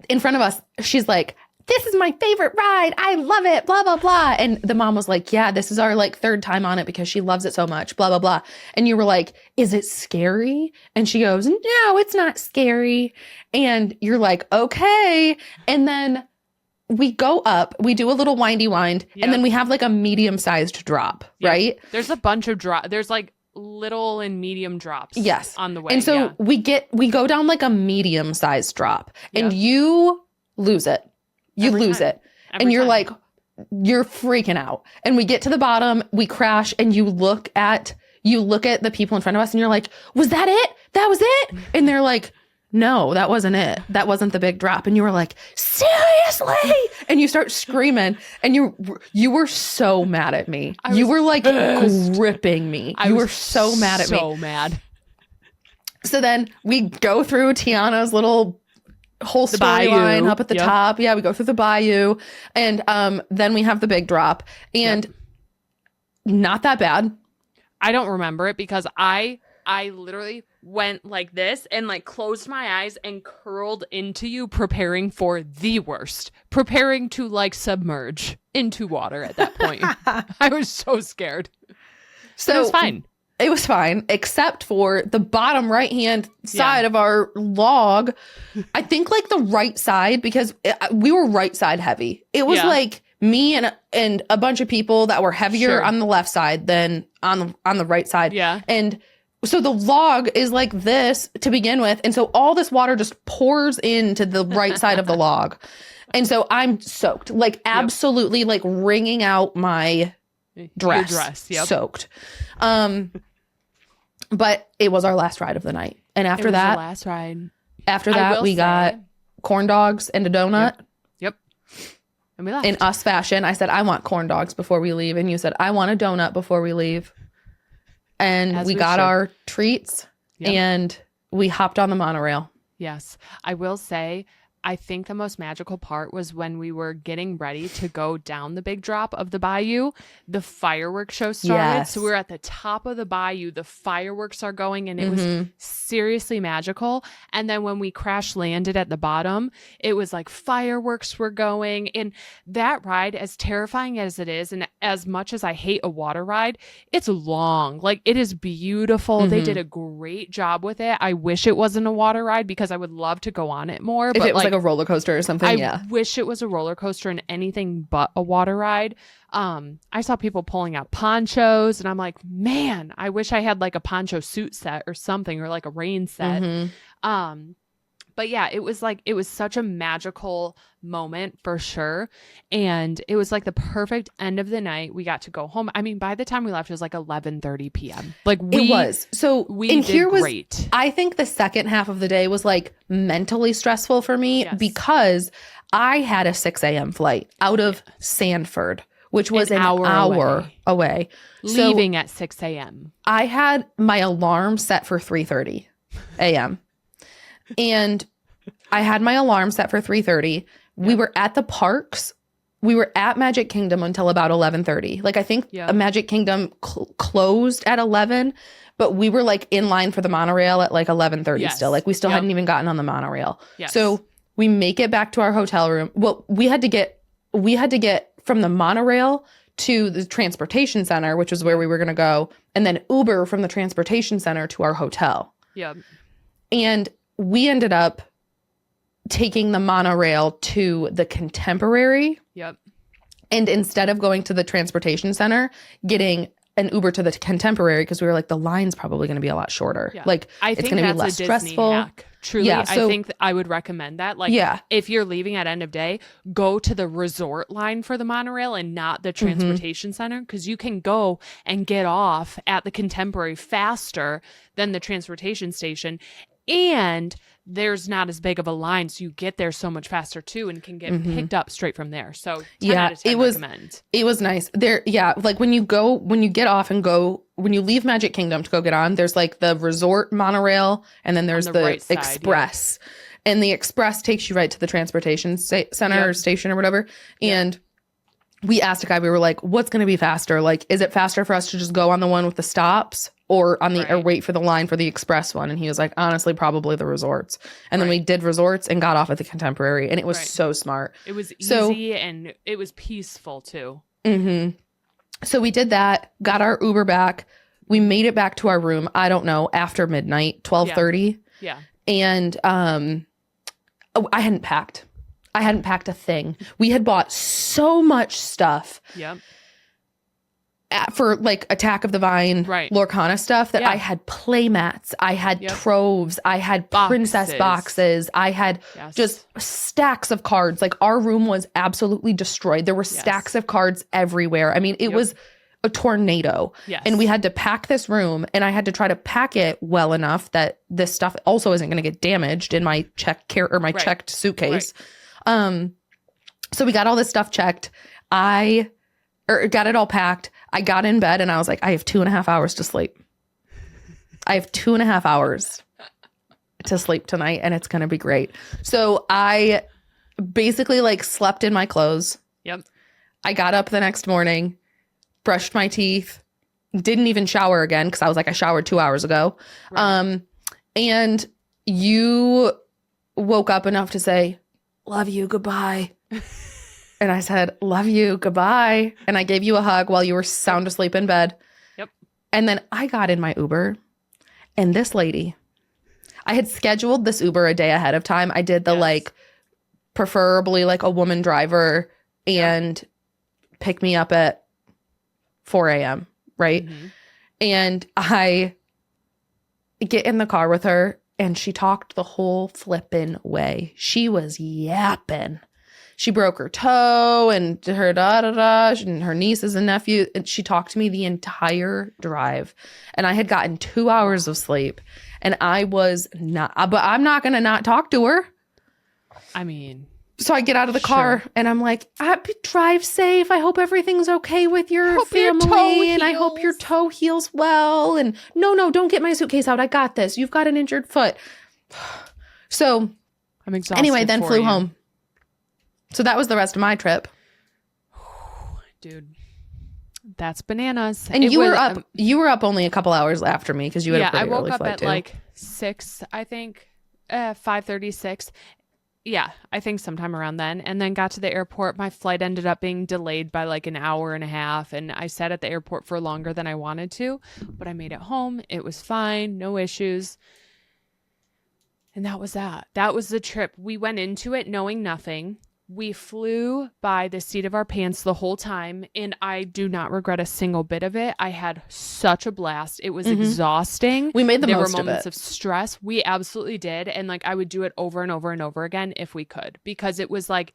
in front of us, she's like, this is my favorite ride. I love it, blah, blah, blah. And the mom was like, yeah, this is our like 3rd time on it because she loves it so much, blah, blah, blah. And you were like, is it scary? And she goes, no, it's not scary. And you're like, okay. And then we go up, we do a little windy wind, and then we have like a medium-sized drop, right? There's a bunch of there's like little and medium drops on the way. And so we go down like a medium-sized drop and you lose it. You lose it. And you're like, you're freaking out. And we get to the bottom, we crash, and you look at the people in front of us and you're like, was that it? That was it? And they're like, no, that wasn't it. That wasn't the big drop. And you were like, seriously? And you start screaming and you were so mad at me. You were like gripping me. You were so mad at me. So mad. So then we go through Tiana's little whole storyline up at the top. Yeah, we go through the bayou. And then we have the big drop. And not that bad. I don't remember it because I literally went like this and like closed my eyes and curled into you, preparing for the worst, preparing to like submerge into water at that point. I was so scared. So it was fine. It was fine, except for the bottom right-hand side of our log. I think like the right side, because we were right side heavy. It was like me and a bunch of people that were heavier on the left side than on the right side. Yeah. And so the log is like this to begin with. And so all this water just pours into the right side of the log. And so I'm soaked, like absolutely like wringing out my dress, soaked. But it was our last ride of the night. And after it was that, the last ride. After that, we got corn dogs and a donut. Yep. And we left. In us fashion, I said, I want corn dogs before we leave. And you said, I want a donut before we leave. And we got our treats and we hopped on the monorail. Yes. I will say, I think the most magical part was when we were getting ready to go down the big drop of the bayou, the fireworks show started. Yes. So we're at the top of the bayou, the fireworks are going, and it was seriously magical. And then when we crash landed at the bottom, it was like fireworks were going. And that ride, as terrifying as it is, and as much as I hate a water ride, it's long. Like, it is beautiful. They did a great job with it. I wish it wasn't a water ride because I would love to go on it more. If it was like a roller coaster or something, I wish it was a roller coaster and anything but a water ride. I saw people pulling out ponchos and I'm like, man, I wish I had like a poncho suit set or something, or like a rain set. But yeah, it was such a magical moment for sure. And it was like the perfect end of the night. We got to go home. I mean, by the time we left, it was like 11:30 p.m. Like it was. So we did great. I think the second half of the day was like mentally stressful for me because I had a 6 a.m. flight out of Sanford, which was an hour away. Leaving at 6 a.m. I had my alarm set for 3:30 a.m. And I had my alarm set for 3:30. We were at the parks. We were at Magic Kingdom until about 11:30. Like, I think Magic Kingdom closed at 11, but we were like in line for the monorail at like 11:30 still. Like, we still hadn't even gotten on the monorail. So we make it back to our hotel room. Well, we had to get from the monorail to the transportation center, which is where we were going to go, and then Uber from the transportation center to our hotel. And we ended up taking the monorail to the Contemporary. And instead of going to the transportation center, getting an Uber to the Contemporary, because we were like, the line's probably going to be a lot shorter. Like, it's going to be less stressful. Hack. Truly, I think I would recommend that. Like, if you're leaving at end of day, go to the resort line for the monorail and not the transportation center, because you can go and get off at the Contemporary faster than the transportation station. And there's not as big of a line, so you get there so much faster too, and can get picked up straight from there. So 10 out of 10 recommend. It was nice there. Like when you get off and go, when you leave Magic Kingdom to go get on, there's like the resort monorail, and then there's the right side, express, and the express takes you right to the transportation center or station or whatever. And we asked a guy, we were like, what's going to be faster? Like, is it faster for us to just go on the one with the stops or on the or wait for the line for the express one? And he was like, honestly, probably the resorts. And then we did resorts and got off at the Contemporary, and it was so smart. It was easy and it was peaceful too. So we did that, got our Uber back. We made it back to our room, I don't know, after midnight, 12:30. And I hadn't packed. I hadn't packed a thing. We had bought so much stuff for like Attack of the Vine, Lorcana stuff, that I had play mats, I had troves, I had princess boxes, I had just stacks of cards. Like, our room was absolutely destroyed. There were stacks of cards everywhere. I mean, it was a tornado. And we had to pack this room, and I had to try to pack it well enough that this stuff also isn't going to get damaged in my checked suitcase. So we got all this stuff checked. Got it all packed. I got in bed and I was like, I have 2.5 hours to sleep. I have 2.5 hours to sleep tonight, and it's going to be great. So I basically like slept in my clothes. I got up the next morning, brushed my teeth, didn't even shower again, because I was like, I showered 2 hours ago. And you woke up enough to say, love you, goodbye. And I said, love you, goodbye. And I gave you a hug while you were sound asleep in bed. And then I got in my Uber, and this lady, I had scheduled this Uber a day ahead of time. I did the like, preferably like a woman driver, and pick me up at 4 a.m. Right. And I get in the car with her, and she talked the whole flippin' way. She was yapping. She broke her toe and her and her nieces and nephews. And she talked to me the entire drive. And I had gotten 2 hours of sleep. And I was not, but I'm not going to not talk to her. I mean, so I get out of the car and I'm like, drive safe. I hope everything's okay with your family. And I hope your toe heals well. And no, don't get my suitcase out. I got this. You've got an injured foot. So I'm exhausted. Anyway, then flew home. So that was the rest of my trip. Dude, that's bananas. And you were up only a couple hours after me because you had a pretty early flight too. I woke up at like 6, I think, 5:36. Yeah, I think sometime around then. And then got to the airport. My flight ended up being delayed by like an hour and a half. And I sat at the airport for longer than I wanted to. But I made it home. It was fine. No issues. And that was that. That was the trip. We went into it knowing nothing. We flew by the seat of our pants the whole time, and I do not regret a single bit of it. I had such a blast. It was exhausting. We made the most of it. There were moments of stress. We absolutely did, and like I would do it over and over and over again if we could, because it was like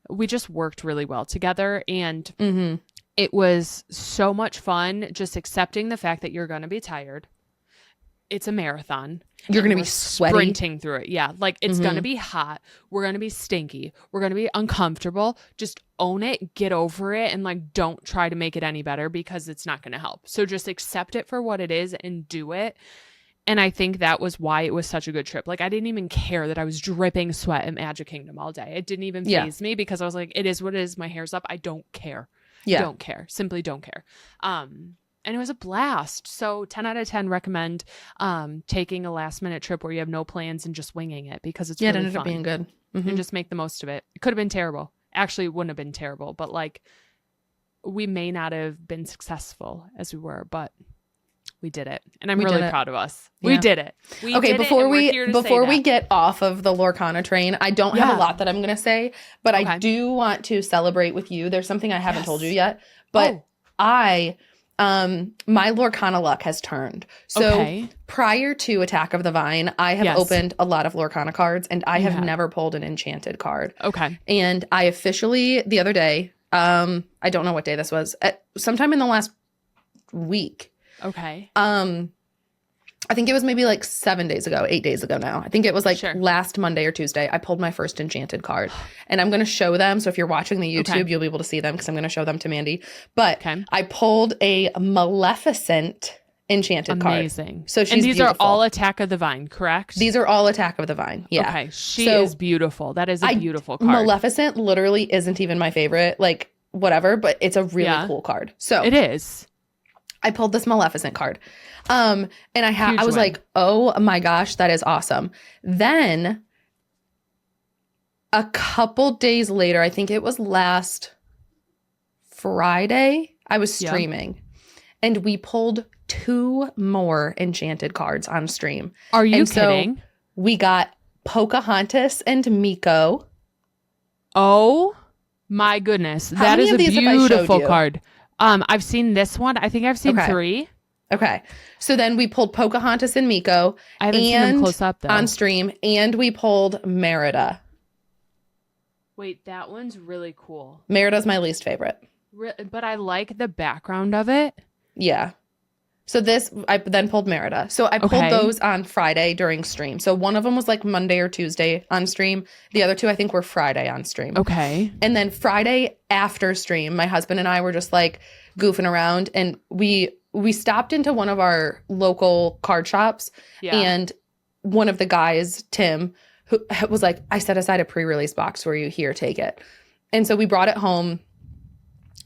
we just worked really well together, and it was so much fun just accepting the fact that you're going to be tired. It's a marathon. You're going to be sweaty. Sprinting through it. Yeah. Like it's going to be hot. We're going to be stinky. We're going to be uncomfortable. Just own it, get over it, and like don't try to make it any better because it's not going to help. So just accept it for what it is and do it. And I think that was why it was such a good trip. Like I didn't even care that I was dripping sweat at Magic Kingdom all day. It didn't even faze me because I was like, it is what it is. My hair's up. I don't care. Yeah. Don't care. Simply don't care. And it was a blast. So 10 out of 10 recommend taking a last minute trip where you have no plans and just winging it because it's really fun. It ended up being good. And just make the most of it. It could have been terrible. Actually, it wouldn't have been terrible. But like we may not have been successful as we were, but we did it. And I'm really proud of us. Yeah. We did it. Before we get off of the Lorcana train, I don't have a lot that I'm going to say, but I do want to celebrate with you. There's something I haven't told you yet, but my Lorcana luck has turned. So prior to Attack of the Vine, I have opened a lot of Lorcana cards and I have never pulled an enchanted card. Okay. And I officially, the other day, I don't know what day this was, sometime in the last week. Okay. I think it was maybe like 8 days ago now. I think it was like last Monday or Tuesday. I pulled my first enchanted card and I'm going to show them. So if you're watching the YouTube, you'll be able to see them because I'm going to show them to Mandy. But I pulled a Maleficent enchanted card. Amazing. So she's these beautiful. Are all Attack of the Vine, correct? These are all Attack of the Vine. Yeah. Okay. She is beautiful. That is a beautiful card. Maleficent literally isn't even my favorite, like whatever, but it's a really cool card. So it is. I pulled this Maleficent card. And I was like, oh my gosh, that is awesome. Then a couple days later, I think it was last Friday, I was streaming and we pulled 2 more enchanted cards on stream. Are you kidding? So we got Pocahontas and Miko. Oh my goodness. That is a beautiful card. I've seen this one. I think I've seen 3. Okay. So then we pulled Pocahontas and Miko. I haven't seen them close up though. On stream. And we pulled Merida. Wait, that one's really cool. Merida's my least favorite. But I like the background of it. Yeah. So I then pulled Merida. So I pulled those on Friday during stream. So one of them was like Monday or Tuesday on stream. The other 2 I think were Friday on stream. Okay. And then Friday after stream, my husband and I were just like goofing around and we stopped into one of our local card shops and one of the guys, Tim, who was like, I set aside a pre-release box for you. Here, take it. And so we brought it home.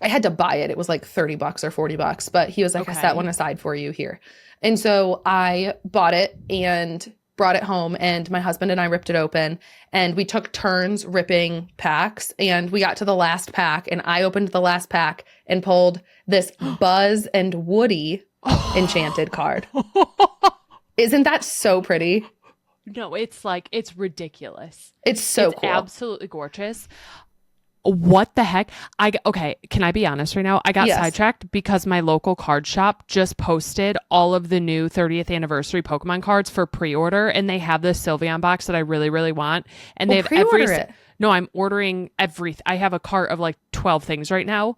I had to buy it. It was like $30 or $40, but he was like, I set one aside for you here. And so I bought it and brought it home and my husband and I ripped it open and we took turns ripping packs and we got to the last pack and I opened the last pack and pulled this Buzz and Woody enchanted card. Isn't that so pretty? No, it's ridiculous. It's so cool. Absolutely gorgeous. What the heck? Okay, can I be honest right now? I got sidetracked because my local card shop just posted all of the new 30th anniversary Pokemon cards for pre-order, and they have this Sylveon box that I really, really want. And they have pre-order it. No, I'm ordering everything. I have a cart of like 12 things right now.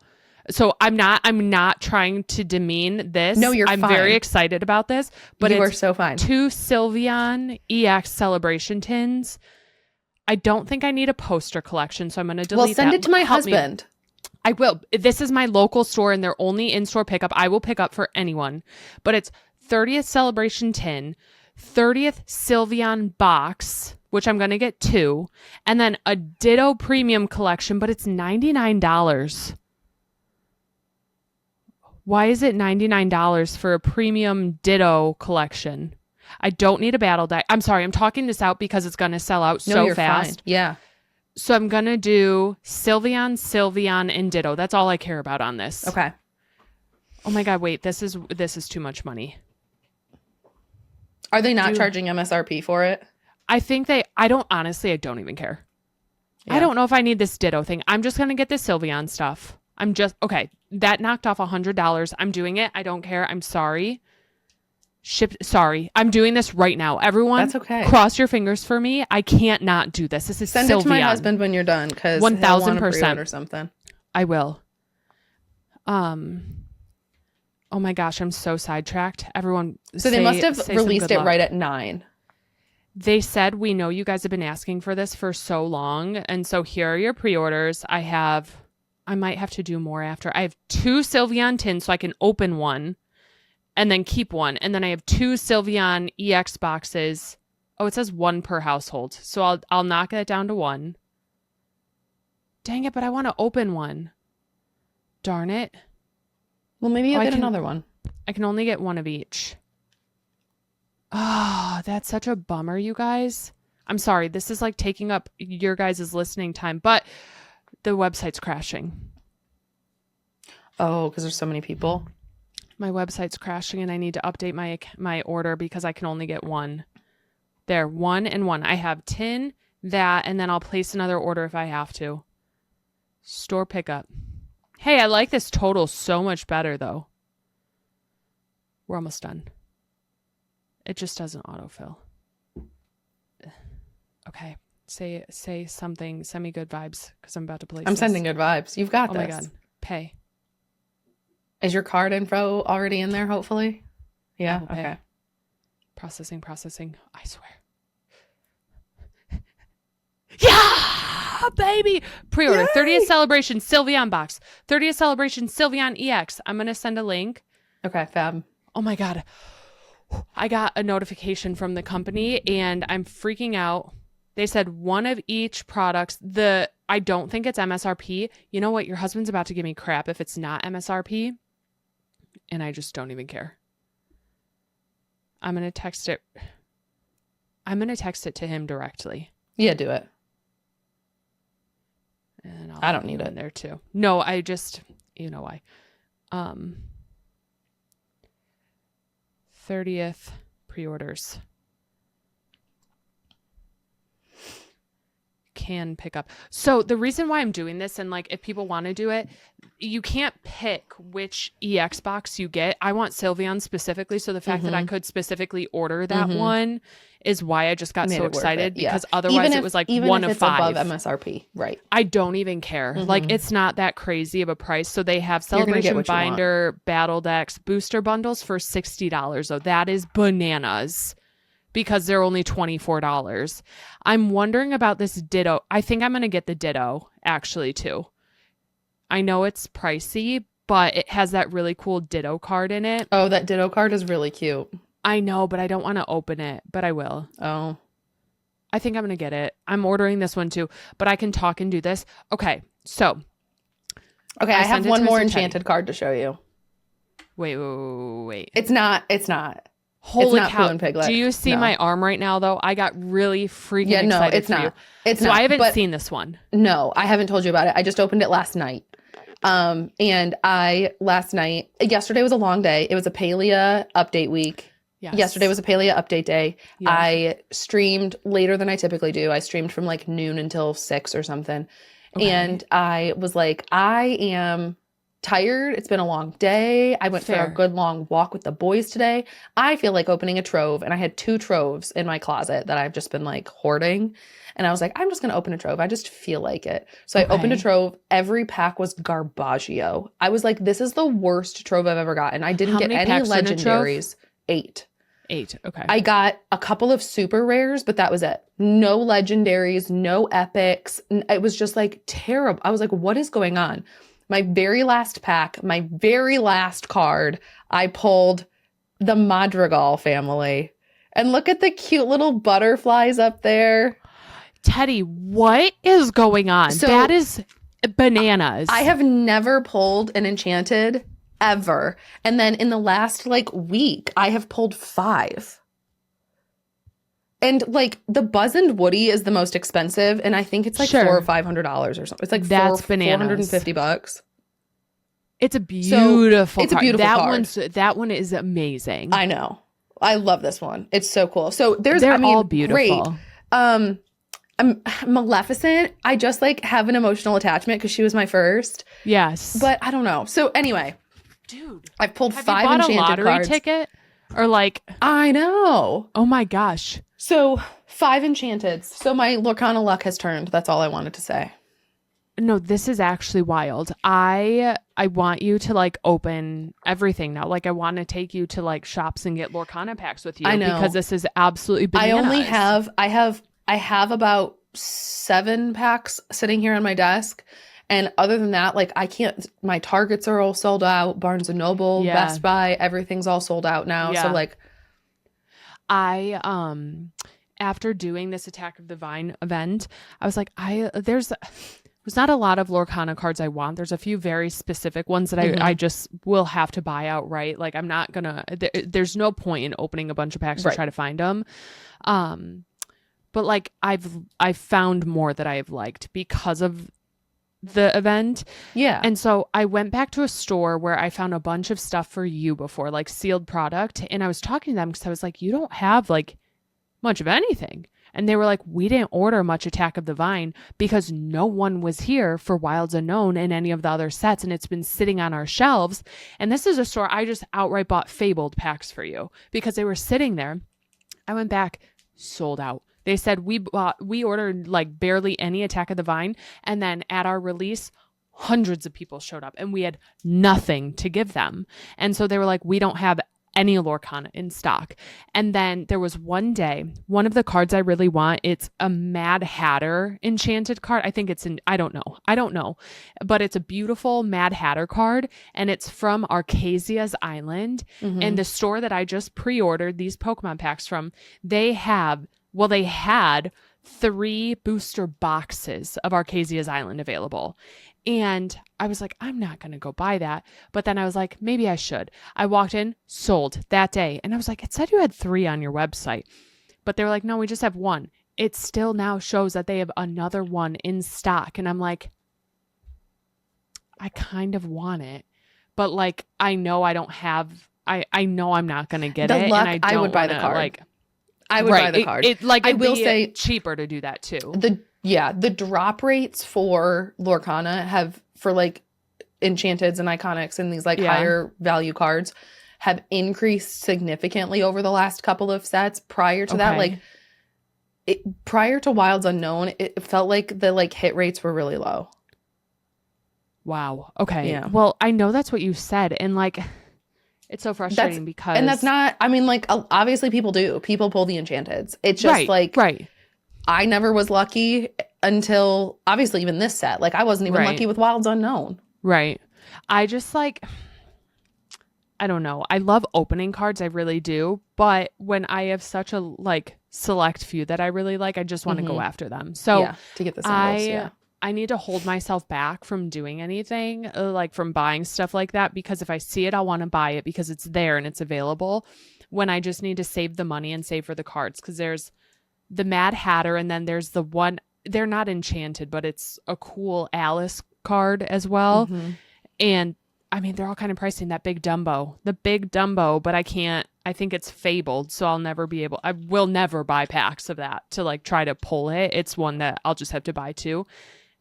So I'm not trying to demean this. No, you're I'm fine. very excited about this, but you it's are so fine. 2 Sylveon EX celebration tins. I don't think I need a poster collection, so I'm going to delete that. Well, send it to my husband. I will. This is my local store and they're only in-store pickup. I will pick up for anyone. But it's 30th celebration tin, 30th Sylveon box, which I'm going to get 2, and then a Ditto premium collection, but it's $99. Why is it $99 for a premium Ditto collection? I don't need a battle deck. I'm sorry. I'm talking this out because it's going to sell out so fast. Fine. Yeah. So I'm going to do Sylveon, and Ditto. That's all I care about on this. Okay. Oh my God. Wait, this is too much money. Are they not charging MSRP for it? I think I don't even care. Yeah. I don't know if I need this Ditto thing. I'm just going to get the Sylveon stuff. Okay. That knocked off $100. I'm doing it. I don't care. I'm sorry. Sorry. I'm doing this right now. Everyone, that's okay. Cross your fingers for me. I can't not do this. This is Send Sylveon. It to my husband when you're done, because 1,000% or something. I will. Oh my gosh, I'm so sidetracked. Everyone, so they must have released it right at 9. They said, we know you guys have been asking for this for so long, and so here are your pre-orders. I might have to do more after. I have 2 Sylveon tins, so I can open one and then keep one. And then I have 2 Sylveon EX boxes. Oh, it says 1 per household. So I'll knock that down to 1. Dang it, but I want to open one. Darn it. Well, maybe you'll get another one. I can only get 1 of each. Oh, that's such a bummer, you guys. I'm sorry. This is like taking up your guys' listening time, but the website's crashing. Oh, because there's so many people. My website's crashing and I need to update my order because I can only get 1. There, 1 and 1. I have tin, that, and then I'll place another order if I have to. Store pickup. Hey, I like this total so much better though. We're almost done. It just doesn't autofill. Okay. Say something. Send me good vibes because I'm about to place I'm sending good vibes. You've got this. Oh my God. Pay. Is your card info already in there, hopefully? Yeah? Okay. Processing. I swear. Yeah, baby! Pre-order. Yay! 30th Celebration Sylveon box. 30th Celebration Sylveon EX. I'm going to send a link. Okay, fab. Oh my God. I got a notification from the company and I'm freaking out. They said 1 of each products. I don't think it's MSRP. You know what? Your husband's about to give me crap if it's not MSRP. And I just don't even care. I'm going to text it. I'm going to text it to him directly. Yeah, do it. And I don't need it there too. No, I just, you know why. 30th pre-orders. Can pick up. So the reason why I'm doing this, and like if people want to do it, you can't pick which EX box you get. I want Sylveon specifically, so the fact that I could specifically order that one is why I just got so excited, because otherwise it was like one of 5 above MSRP. Right. I don't even care. Like it's not that crazy of a price. So they have Celebration Binder, Battle Decks, booster bundles for $60 though. That is bananas. Because they're only $24. I'm wondering about this Ditto. I think I'm going to get the Ditto, actually, too. I know it's pricey, but it has that really cool Ditto card in it. Oh, that Ditto card is really cute. I know, but I don't want to open it, but I will. Oh. I think I'm going to get it. I'm ordering this one, too, but I can talk and do this. Okay, so. Okay, I have one more enchanted card to show you. Wait. It's not. Holy cow. Do you see my arm right now, though? I got really freaking excited for you. It's not. So I haven't seen this one. No, I haven't told you about it. I just opened it last night. Yesterday was a long day. It was a Palia update week. Yes. Yesterday was a Palia update day. Yes. I streamed later than I typically do. I streamed from like noon until 6 or something. Okay. And I was like, I am tired. It's been a long day. I went for a good long walk with the boys today. I feel like opening a trove, and I had 2 troves in my closet that I've just been like hoarding. And I was like, I'm just going to open a trove. I just feel like it. So I opened a trove. Every pack was garbaggio. I was like, this is the worst trove I've ever gotten. I didn't get any legendaries. 8. Okay. I got a couple of super rares, but that was it. No legendaries, no epics. It was just like terrible. I was like, what is going on? My very last pack, my very last card, I pulled the Madrigal family. And look at the cute little butterflies up there. Teddy, what is going on? So, that is bananas. I have never pulled an enchanted ever. And then in the last like week, I have pulled 5. And like the Buzz and Woody is the most expensive, and I think it's like $400 or $500 or something. It's like that's bananas. $450. It's a beautiful. It's a beautiful card. That one is amazing. I know. I love this one. It's so cool. So they're all beautiful. Great. Maleficent, I just like have an emotional attachment because she was my first. Yes. But I don't know. So anyway, dude, I've pulled have 5 you bought enchanted a lottery cards. Ticket? Or like, I know. Oh my gosh. So 5 enchanteds. So my Lorcana luck has turned. That's all I wanted to say. No, this is actually wild. I want you to like open everything now. Like I want to take you to like shops and get Lorcana packs with you. I know. Because this is absolutely bananas. I have about 7 packs sitting here on my desk. And other than that, like I can't, my Targets are all sold out. Barnes & Noble, Best Buy, everything's all sold out now. Yeah. So like. After doing this Attack of the Vine event, I was like, there's not a lot of Lorcana cards I want. There's a few very specific ones that I just will have to buy outright. Like I'm not gonna, there's no point in opening a bunch of packs to try to find them. But like I've found more that I have liked because of the event. Yeah. And so I went back to a store where I found a bunch of stuff for you before, like sealed product. And I was talking to them because I was like, you don't have like much of anything. And they were like, we didn't order much Attack of the Vine because no one was here for Wilds Unknown and any of the other sets. And it's been sitting on our shelves. And this is a store I just outright bought Fabled packs for you because they were sitting there. I went back, sold out. They said we ordered like barely any Attack of the Vine. And then at our release, hundreds of people showed up and we had nothing to give them. And so they were like, we don't have any Lorcana in stock. And then there was one day, one of the cards I really want, it's a Mad Hatter enchanted card. I think it's I don't know, but it's a beautiful Mad Hatter card and it's from Arcasia's Island. And the store that I just pre-ordered these Pokemon packs from, they had 3 booster boxes of Arcasia's Island available. And I was like, I'm not going to go buy that. But then I was like, maybe I should. I walked in, sold that day. And I was like, it said you had 3 on your website. But they were like, no, we just have 1. It still now shows that they have another one in stock. And I'm like, I kind of want it. But like, I know I don't have, I know I'm not going to get it. Luck, and I would buy the card. Like, I would buy the card. I will say cheaper to do that too. The drop rates for Lorcana have, for like enchanteds and iconics and these like higher value cards, have increased significantly over the last couple of sets. Prior to that, like prior to Wilds Unknown, it felt like the like hit rates were really low. Wow. Okay. Yeah. Well, I know that's what you said, and like it's so frustrating because, and that's not. I mean, like obviously people pull the enchanteds. It's just right. I never was lucky until obviously even this set. Like I wasn't even lucky with Wilds Unknown. Right. I just like, I don't know. I love opening cards. I really do. But when I have such a like select few that I really like, I just want to go after them. So to get the symbols, I need to hold myself back from doing anything, like from buying stuff like that, because if I see it, I'll want to buy it because it's there and it's available, when I just need to save the money and save for the cards. Because there's the Mad Hatter, and then there's the one, they're not enchanted, but it's a cool Alice card as well. And I mean, they're all kind of pricey. The big Dumbo, but I think it's Fabled, so I will never buy packs of that to like try to pull it. It's one that I'll just have to buy 2,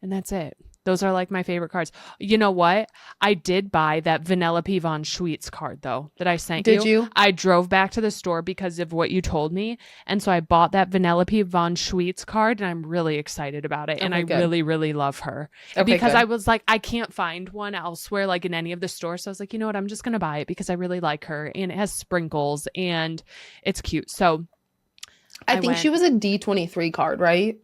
and that's it. Those are like my favorite cards. You know what? I did buy that Vanellope von Schweetz card though that I sent you. Did you? I drove back to the store because of what you told me. And so I bought that Vanellope von Schweetz card and I'm really excited about it. And I really, really love her. Because I was like, I can't find one elsewhere like in any of the stores. So I was like, you know what? I'm just going to buy it because I really like her and it has sprinkles and it's cute. So I think she was a D23 card, right?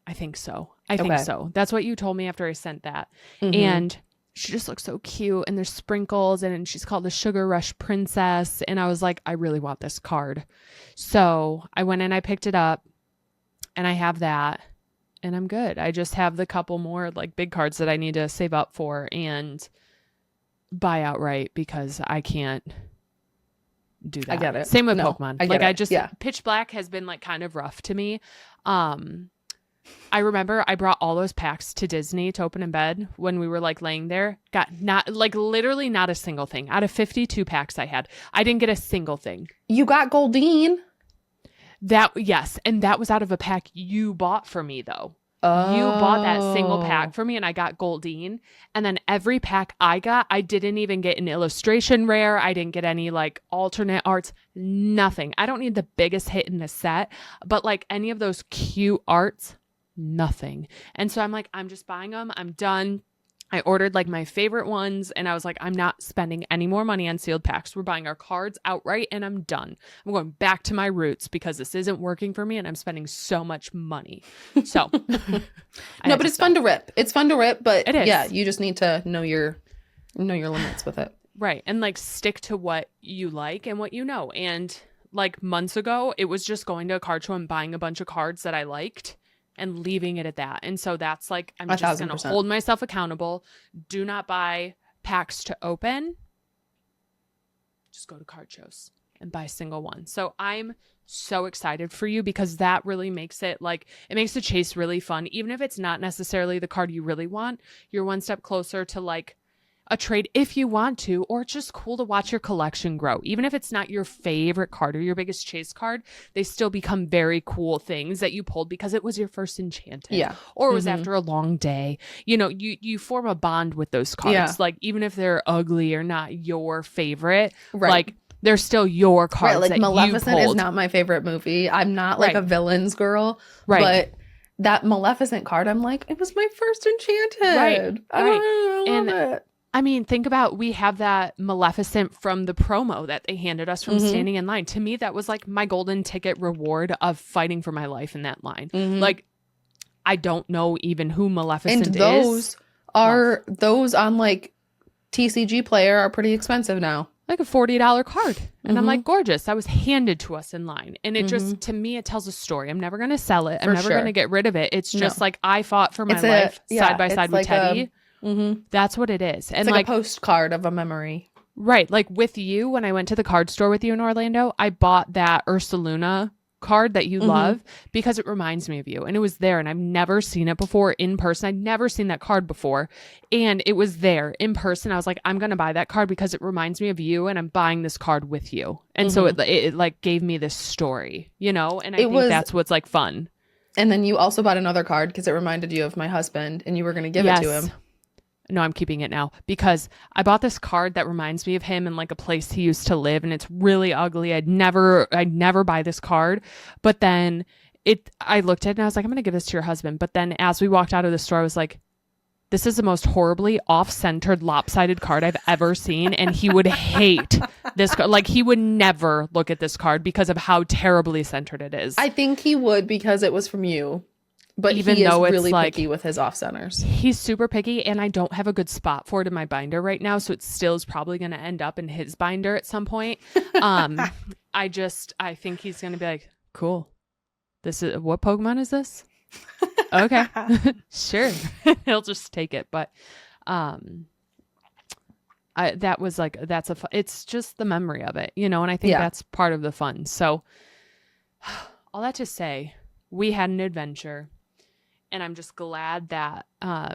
I think so. I think so. That's what you told me after I sent that. And she just looks so cute and there's sprinkles and she's called the Sugar Rush Princess. And I was like, I really want this card. So I went and I picked it up and I have that and I'm good. I just have the couple more like big cards that I need to save up for and buy outright because I can't do that. I get it. Same with Pokemon. I just Pitch Black has been like kind of rough to me. I remember I brought all those packs to Disney to open in bed when we were like laying there. Got not like literally not a single thing. Out of 52 packs I had, I didn't get a single thing. You got Goldeen. Yes. And that was out of a pack you bought for me though. Oh. You bought that single pack for me and I got Goldeen. And then every pack I got, I didn't even get an illustration rare. I didn't get any like alternate arts, nothing. I don't need the biggest hit in the set, but like any of those cute arts, nothing. And so I'm like, I'm just buying them. I'm done. I ordered like my favorite ones and I was like, I'm not spending any more money on sealed packs. We're buying our cards outright and I'm done. I'm going back to my roots because this isn't working for me and I'm spending so much money. So no, but it's fun to rip. It's fun to rip, but it is. Yeah, you just need to know your limits with it. Right. And like stick to what you like and what you know. And like months ago, it was just going to a card show and buying a bunch of cards that I liked and leaving it at that. And so that's like, I'm just going to hold myself accountable. Do not buy packs to open. Just go to card shows and buy a single one. So I'm so excited for you because that really makes it like, it makes the chase really fun. Even if it's not necessarily the card you really want, you're one step closer to like a trade if you want to, or it's just cool to watch your collection grow. Even if it's not your favorite card or your biggest chase card, they still become very cool things that you pulled because it was your first enchanted. Yeah. Or it was after a long day. You know, you form a bond with those cards. Yeah. Like even if they're ugly or not your favorite, like they're still your cards. Right, like that Maleficent you is not my favorite movie. I'm not like a villains girl. Right. But that Maleficent card, I'm like, it was my first enchanted. I love it. I mean, think about, we have that Maleficent from the promo that they handed us from standing in line. To me, that was like my golden ticket reward of fighting for my life in that line. Like, I don't know even who Maleficent is. And those on like TCG Player are pretty expensive now. Like a $40 card. And I'm like, gorgeous. That was handed to us in line. And it just, to me, it tells a story. I'm never going to sell it. I'm never going to get rid of it. It's just like I fought for my life side by side with Teddy. That's what it is. And it's like a postcard of a memory. Right. Like with you, when I went to the card store with you in Orlando, I bought that Ursaluna card that you love because it reminds me of you. And it was there and I've never seen it before in person. I'd never seen that card before. And it was there in person. I was like, I'm going to buy that card because it reminds me of you and I'm buying this card with you. And so it like gave me this story, you know, and I think that's what's like fun. And then you also bought another card because it reminded you of my husband and you were going to give it to him. No, I'm keeping it now because I bought this card that reminds me of him and like a place he used to live and it's really ugly. I'd never buy this card. But then I looked at it and I was like, I'm going to give this to your husband. But then as we walked out of the store, I was like, this is the most horribly off-centered, lopsided card I've ever seen. And he would hate this card. Like he would never look at this card because of how terribly centered it is. I think he would because it was from you. But even he is really picky with his off centers. He's super picky and I don't have a good spot for it in my binder right now. So it still is probably going to end up in his binder at some point. I think he's going to be like, cool. What Pokemon is this? Okay. Sure. He'll just take it. But it's just the memory of it, you know, and I think that's part of the fun. So all that to say, we had an adventure. And I'm just glad that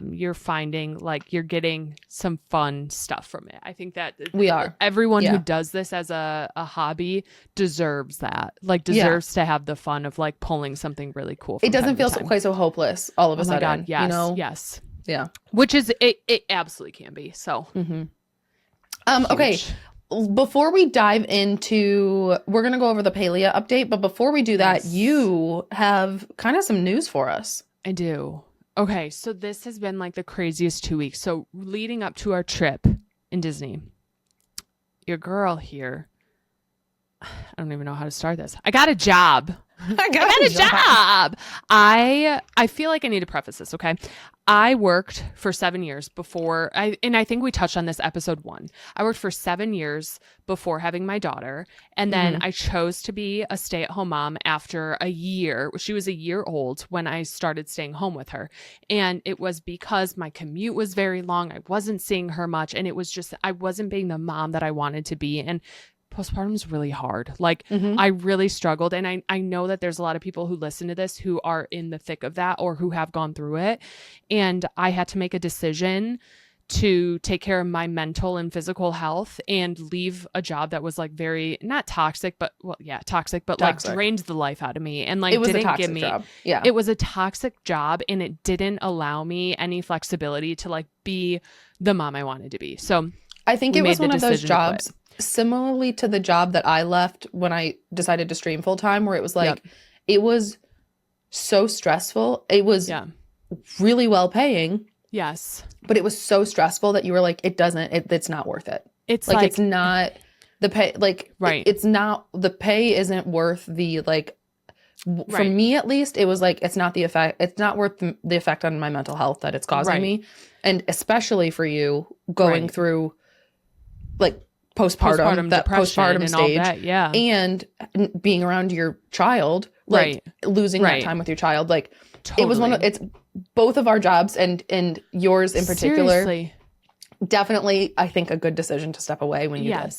you're finding like you're getting some fun stuff from it. I think that we are. Everyone who does this as a hobby deserves that. Like deserves to have the fun of like pulling something really cool. It doesn't feel quite so hopeless all of a sudden. Oh my God, yes, you know? yes. Yeah. Which is, it absolutely can be. So. Okay. Before we dive into, we're going to go over the Palia update, but before we do that, you have kind of some news for us. I do. Okay, so this has been like the craziest 2 weeks. So leading up to our trip in Disney, your girl here, I don't even know how to start this. I got a job. I got a job. I feel like I need to preface this, okay? I worked for 7 years before, I think we touched on this episode 1. I worked for 7 years before having my daughter. And then I chose to be a stay-at-home mom after a year. She was a year old when I started staying home with her. And it was because my commute was very long. I wasn't seeing her much. And it was just, I wasn't being the mom that I wanted to be. And postpartum is really hard. Like I really struggled. And I know that there's a lot of people who listen to this who are in the thick of that or who have gone through it. And I had to make a decision to take care of my mental and physical health and leave a job that was like very, not toxic, but toxic, but like drained the life out of me. And like, it was didn't a toxic give me, job. Yeah. It was a toxic job and it didn't allow me any flexibility to like be the mom I wanted to be. So I think it was one of those jobs similarly to the job that I left when I decided to stream full time, where it was like, it was so stressful. It was really well paying. Yes. But it was so stressful that you were like, it's not worth it. It's like it's not the pay, like, it's not, the pay isn't worth the, like, for me at least, it was like, it's not worth the effect on my mental health that it's causing me. And especially for you going through like postpartum stage, and being around your child, like losing that time with your child, like it was it's both of our jobs and yours in particular. Seriously. Definitely, I think a good decision to step away when you did.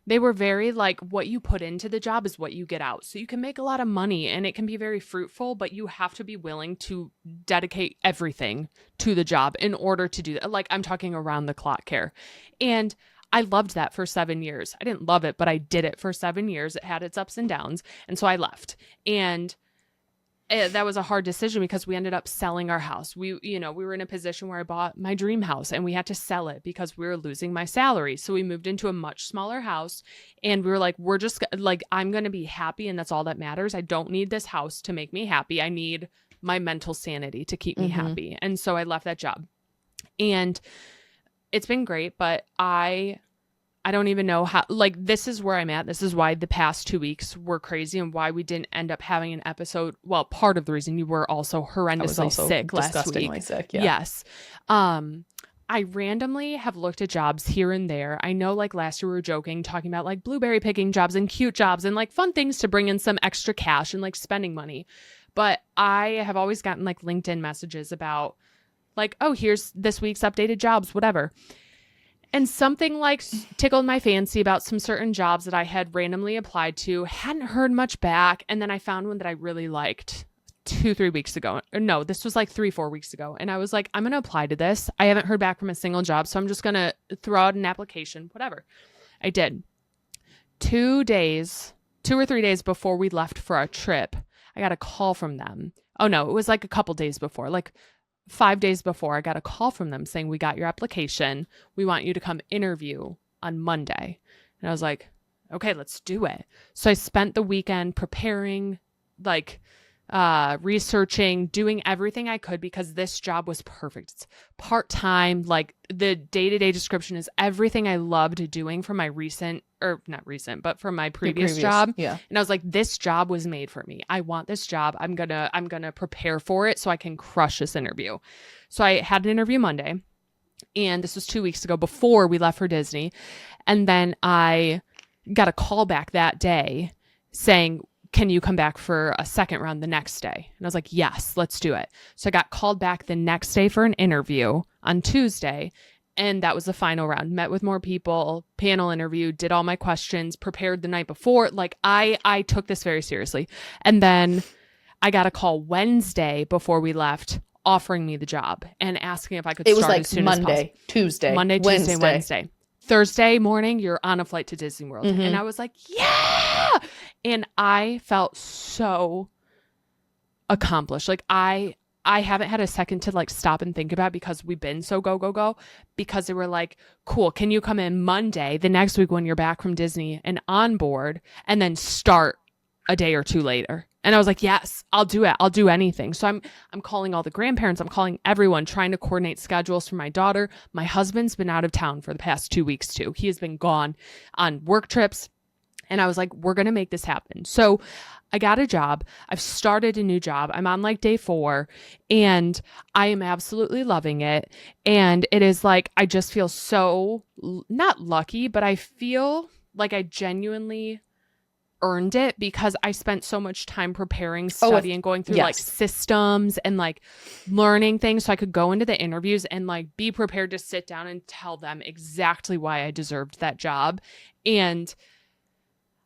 They were very like, what you put into the job is what you get out. So you can make a lot of money and it can be very fruitful, but you have to be willing to dedicate everything to the job in order to do that. Like I'm talking around the clock care. And I loved that for 7 years. I didn't love it, but I did it for 7 years. It had its ups and downs. And so I left. And that was a hard decision because we ended up selling our house. We were in a position where I bought my dream house and we had to sell it because we were losing my salary. So we moved into a much smaller house and we were like, we're just like, I'm going to be happy. And that's all that matters. I don't need this house to make me happy. I need my mental sanity to keep me happy. And so I left that job and it's been great, but I don't even know how, like, this is where I'm at. This is why the past 2 weeks were crazy and why we didn't end up having an episode. Well, part of the reason you were also horrendously sick last week. Sick, yeah. Yes. I randomly have looked at jobs here and there. I know like last year we were joking, talking about like blueberry picking jobs and cute jobs and like fun things to bring in some extra cash and like spending money. But I have always gotten like LinkedIn messages about like, oh, here's this week's updated jobs, whatever. And something like tickled my fancy about some certain jobs that I had randomly applied to, hadn't heard much back. And then I found one that I really liked 2-3 weeks ago. No, this was like 3-4 weeks ago. And I was like, I'm going to apply to this. I haven't heard back from a single job. So I'm just going to throw out an application, whatever. I did. 2 or 3 days before we left for our trip, I got a call from them. Oh no, it was like a couple days before, like 5 days before, I got a call from them saying, we got your application. We want you to come interview on Monday. And I was like, okay, let's do it. So I spent the weekend preparing, like researching, doing everything I could because this job was perfect. It's part-time. Like the day-to-day description is everything I loved doing from my but from my previous job. Yeah. And I was like, this job was made for me. I want this job. I'm gonna prepare for it so I can crush this interview. So I had an interview Monday, and this was 2 weeks ago before we left for Disney. And then I got a call back that day saying, can you come back for a second round the next day? And I was like, yes, let's do it. So I got called back the next day for an interview on Tuesday. And that was the final round. Met with more people, panel interview, did all my questions, prepared the night before. Like I took this very seriously. And then I got a call Wednesday before we left offering me the job and asking if I could start as soon as possible. Monday, Tuesday, Wednesday. Thursday morning, you're on a flight to Disney World. And I was like, yeah. And I felt so accomplished. Like I I haven't had a second to like stop and think about because we've been so go, because they were like, cool, can you come in Monday, the next week when you're back from Disney and on board, and then start a day or two later? And I was like, yes, I'll do it. I'll do anything. So I'm calling all the grandparents. I'm calling everyone, trying to coordinate schedules for my daughter. My husband's been out of town for the past 2 weeks too. He has been gone on work trips. And I was like, we're going to make this happen. So I got a job. I've started a new job. I'm on like day 4 and I am absolutely loving it. And it is like, I just feel so not lucky, but I feel like I genuinely earned it because I spent so much time preparing, studying, going through like systems and like learning things so I could go into the interviews and like be prepared to sit down and tell them exactly why I deserved that job. And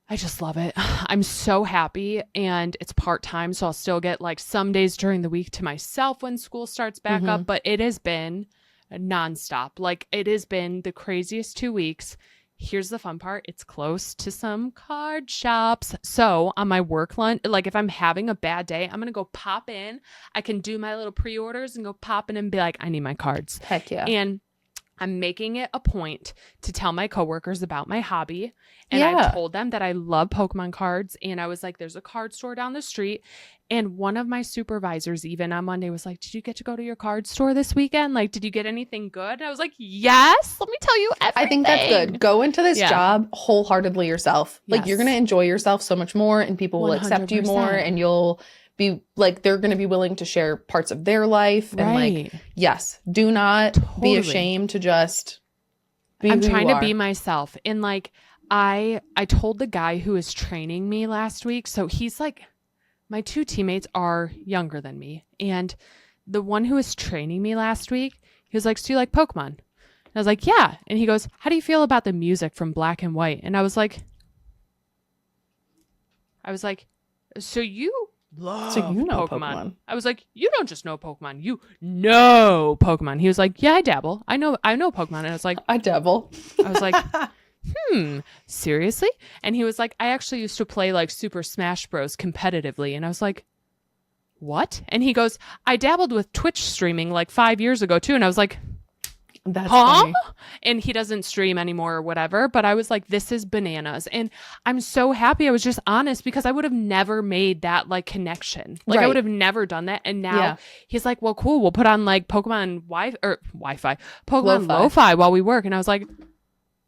I just love it. I'm so happy, and it's part-time, so I'll still get like some days during the week to myself when school starts back up, but it has been nonstop. Like it has been the craziest 2 weeks. Here's the fun part. It's close to some card shops. So on my work lunch, like if I'm having a bad day, I'm going to go pop in. I can do my little pre-orders and go pop in and be like, I need my cards. Heck yeah. And I'm making it a point to tell my coworkers about my hobby. And I told them that I love Pokemon cards. And I was like, there's a card store down the street. And one of my supervisors even on Monday was like, did you get to go to your card store this weekend? Like, did you get anything good? And I was like, yes, let me tell you everything. I think that's good. Go into this job wholeheartedly yourself. Like you're going to enjoy yourself so much more and people will accept you more and you'll be like, they're going to be willing to share parts of their life. And like, yes, do not be ashamed to just be I'm trying to be myself. And like, I told the guy who was training me last week. So he's like, my 2 teammates are younger than me. And the one who was training me last week, he was like, so you like Pokemon? And I was like, yeah. And he goes, how do you feel about the music from Black and White? And I was like, so you love Pokemon. I was like, you don't just know Pokemon, you know Pokemon. He was like, yeah, I dabble. I know Pokemon. And I was like, I dabble. I was like, seriously? And he was like, I actually used to play like Super Smash Bros competitively. And I was like, what? And he goes, I dabbled with Twitch streaming like 5 years ago too. And I was like, that's funny. And he doesn't stream anymore or whatever. But I was like, this is bananas. And I'm so happy I was just honest because I would have never made that like connection. Like I would have never done that. And now he's like, well, cool. We'll put on like Pokemon Wi-Fi, Pokemon Lo-Fi while we work. And I was like,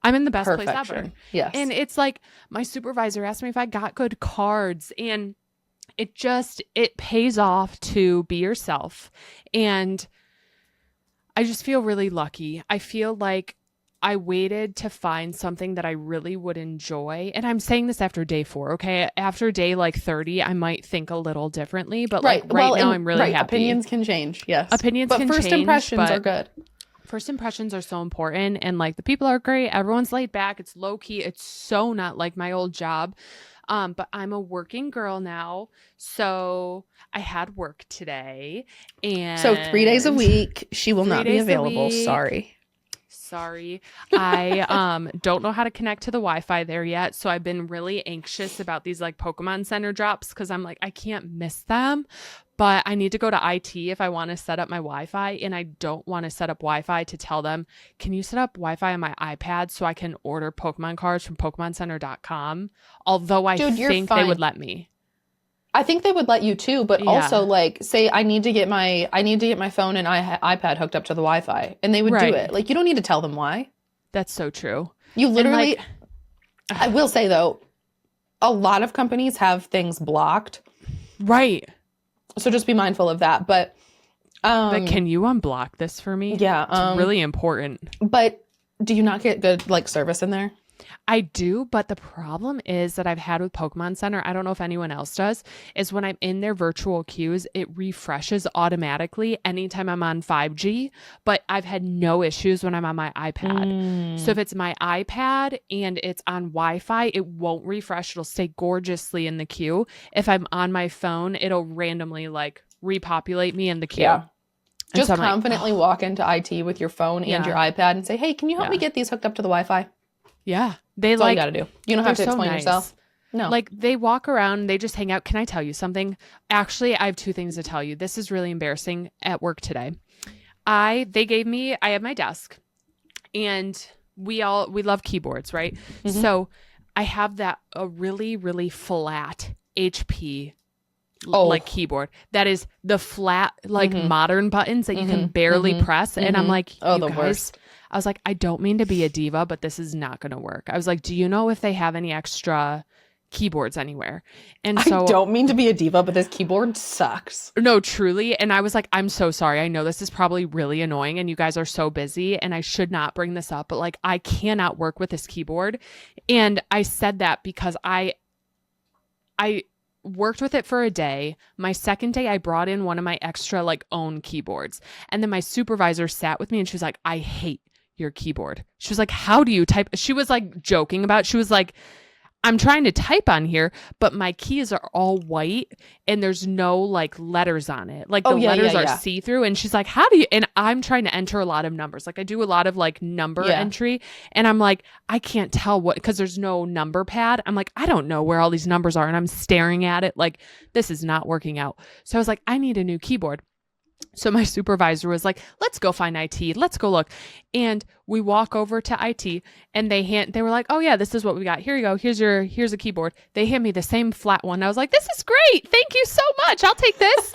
I'm in the best place ever. Yes. And it's like my supervisor asked me if I got good cards, and it pays off to be yourself. And I just feel really lucky. I feel like I waited to find something that I really would enjoy. And I'm saying this after day 4, okay? After day like 30, I might think a little differently, but like right now I'm really happy. Opinions can change. Yes. Opinions can change. But first impressions are good. First impressions are so important, and like the people are great. Everyone's laid back. It's low key. It's so not like my old job. But I'm a working girl now, so I had work today, and so 3 days a week she will not be available. Sorry. I don't know how to connect to the Wi-Fi there yet, so I've been really anxious about these like Pokemon Center drops because I'm like, I can't miss them. But I need to go to IT if I want to set up my Wi-Fi, and I don't want to set up Wi-Fi to tell them, can you set up Wi-Fi on my iPad so I can order Pokemon cards from PokemonCenter.com? Although I think they would let me. I think they would let you too, but also like say I need to get my phone and iPad hooked up to the Wi-Fi, and they would do it. Like you don't need to tell them why. That's so true. You literally I will say though, a lot of companies have things blocked. Right. So just be mindful of that. But can you unblock this for me? Yeah. It's really important. But do you not get good like service in there? I do, but the problem is that I've had with Pokemon Center, I don't know if anyone else does, is when I'm in their virtual queues, it refreshes automatically anytime I'm on 5G, but I've had no issues when I'm on my iPad. So if it's my iPad and it's on Wi-Fi, it won't refresh. It'll stay gorgeously in the queue. If I'm on my phone, it'll randomly like repopulate me in the queue. Yeah. Just so confidently walk into IT with your phone and your iPad and say, hey, can you help me get these hooked up to the Wi-Fi? Yeah. That's all you got to do. You don't have to explain yourself. No. Like they walk around, they just hang out. Can I tell you something? Actually, I have 2 things to tell you. This is really embarrassing at work today. I have my desk and we love keyboards, right? Mm-hmm. So I have a really, really flat HP like keyboard that is the flat like modern buttons that you can barely press. And I'm like, you guys, worst. I was like, I don't mean to be a diva, but this is not going to work. I was like, do you know if they have any extra keyboards anywhere? And so I don't mean to be a diva, but this keyboard sucks. No, truly. And I was like, I'm so sorry. I know this is probably really annoying and you guys are so busy and I should not bring this up, but like I cannot work with this keyboard. And I said that because I worked with it for a day. My second day, I brought in one of my extra like own keyboards. And then my supervisor sat with me and she was like, I hate your keyboard. She was like, how do you type? She was like joking about, she was like, I'm trying to type on here, but my keys are all white and there's no like letters on it. Like the letters are see-through. And she's like, how do you, and I'm trying to enter a lot of numbers. Like I do a lot of like number entry and I'm like, I can't tell because there's no number pad. I'm like, I don't know where all these numbers are. And I'm staring at it like this is not working out. So I was like, I need a new keyboard. So my supervisor was like, let's go find IT. Let's go look. And we walk over to IT and they were like, oh yeah, this is what we got. Here you go. Here's a keyboard. They hand me the same flat one. I was like, this is great. Thank you so much. I'll take this.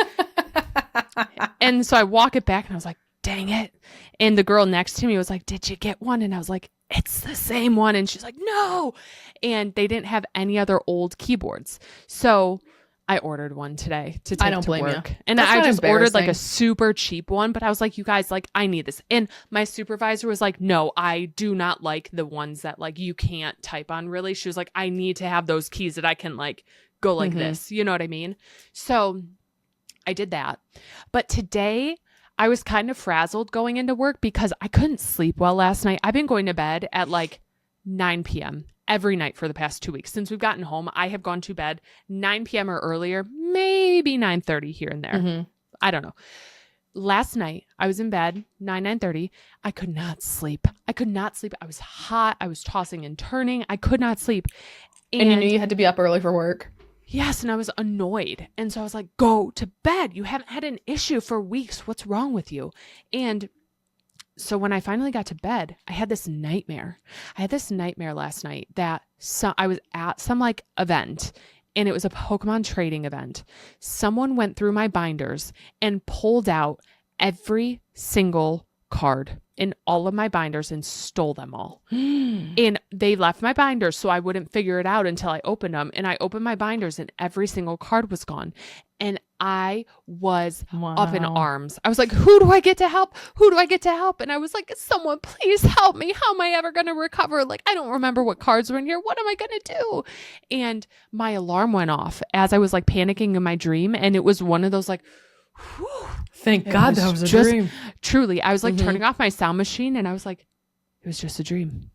And so I walk it back and I was like, dang it. And the girl next to me was like, did you get one? And I was like, it's the same one. And she's like, no. And they didn't have any other old keyboards. So I ordered one today to take I don't to blame work. You. And I just ordered like a super cheap one, but I was like, you guys, like, I need this. And my supervisor was like, no, I do not like the ones that like you can't type on really. She was like, I need to have those keys that I can like go like this. You know what I mean? So I did that. But today I was kind of frazzled going into work because I couldn't sleep well last night. I've been going to bed at like 9 p.m. every night for the past 2 weeks. Since we've gotten home, I have gone to bed 9 p.m. or earlier, maybe 9:30 here and there. I don't know. Last night, I was in bed, 9:30. I could not sleep. I was hot. I was tossing and turning. I could not sleep. And you knew you had to be up early for work? Yes, and I was annoyed. And so I was like, go to bed. You haven't had an issue for weeks. What's wrong with you? And so when I finally got to bed, I had this nightmare. Last night that I was at some like event and it was a Pokemon trading event. Someone went through my binders and pulled out every single card in all of my binders and stole them all. And they left my binders so I wouldn't figure it out until I opened them. And I opened my binders and every single card was gone. And I was up in arms. I was like, who do I get to help? And I was like, someone please help me. How am I ever going to recover? Like, I don't remember what cards were in here. What am I going to do? And my alarm went off as I was like panicking in my dream. And it was one of those like, whew. Thank God that was a dream. Truly. I was like turning off my sound machine and I was like, it was just a dream.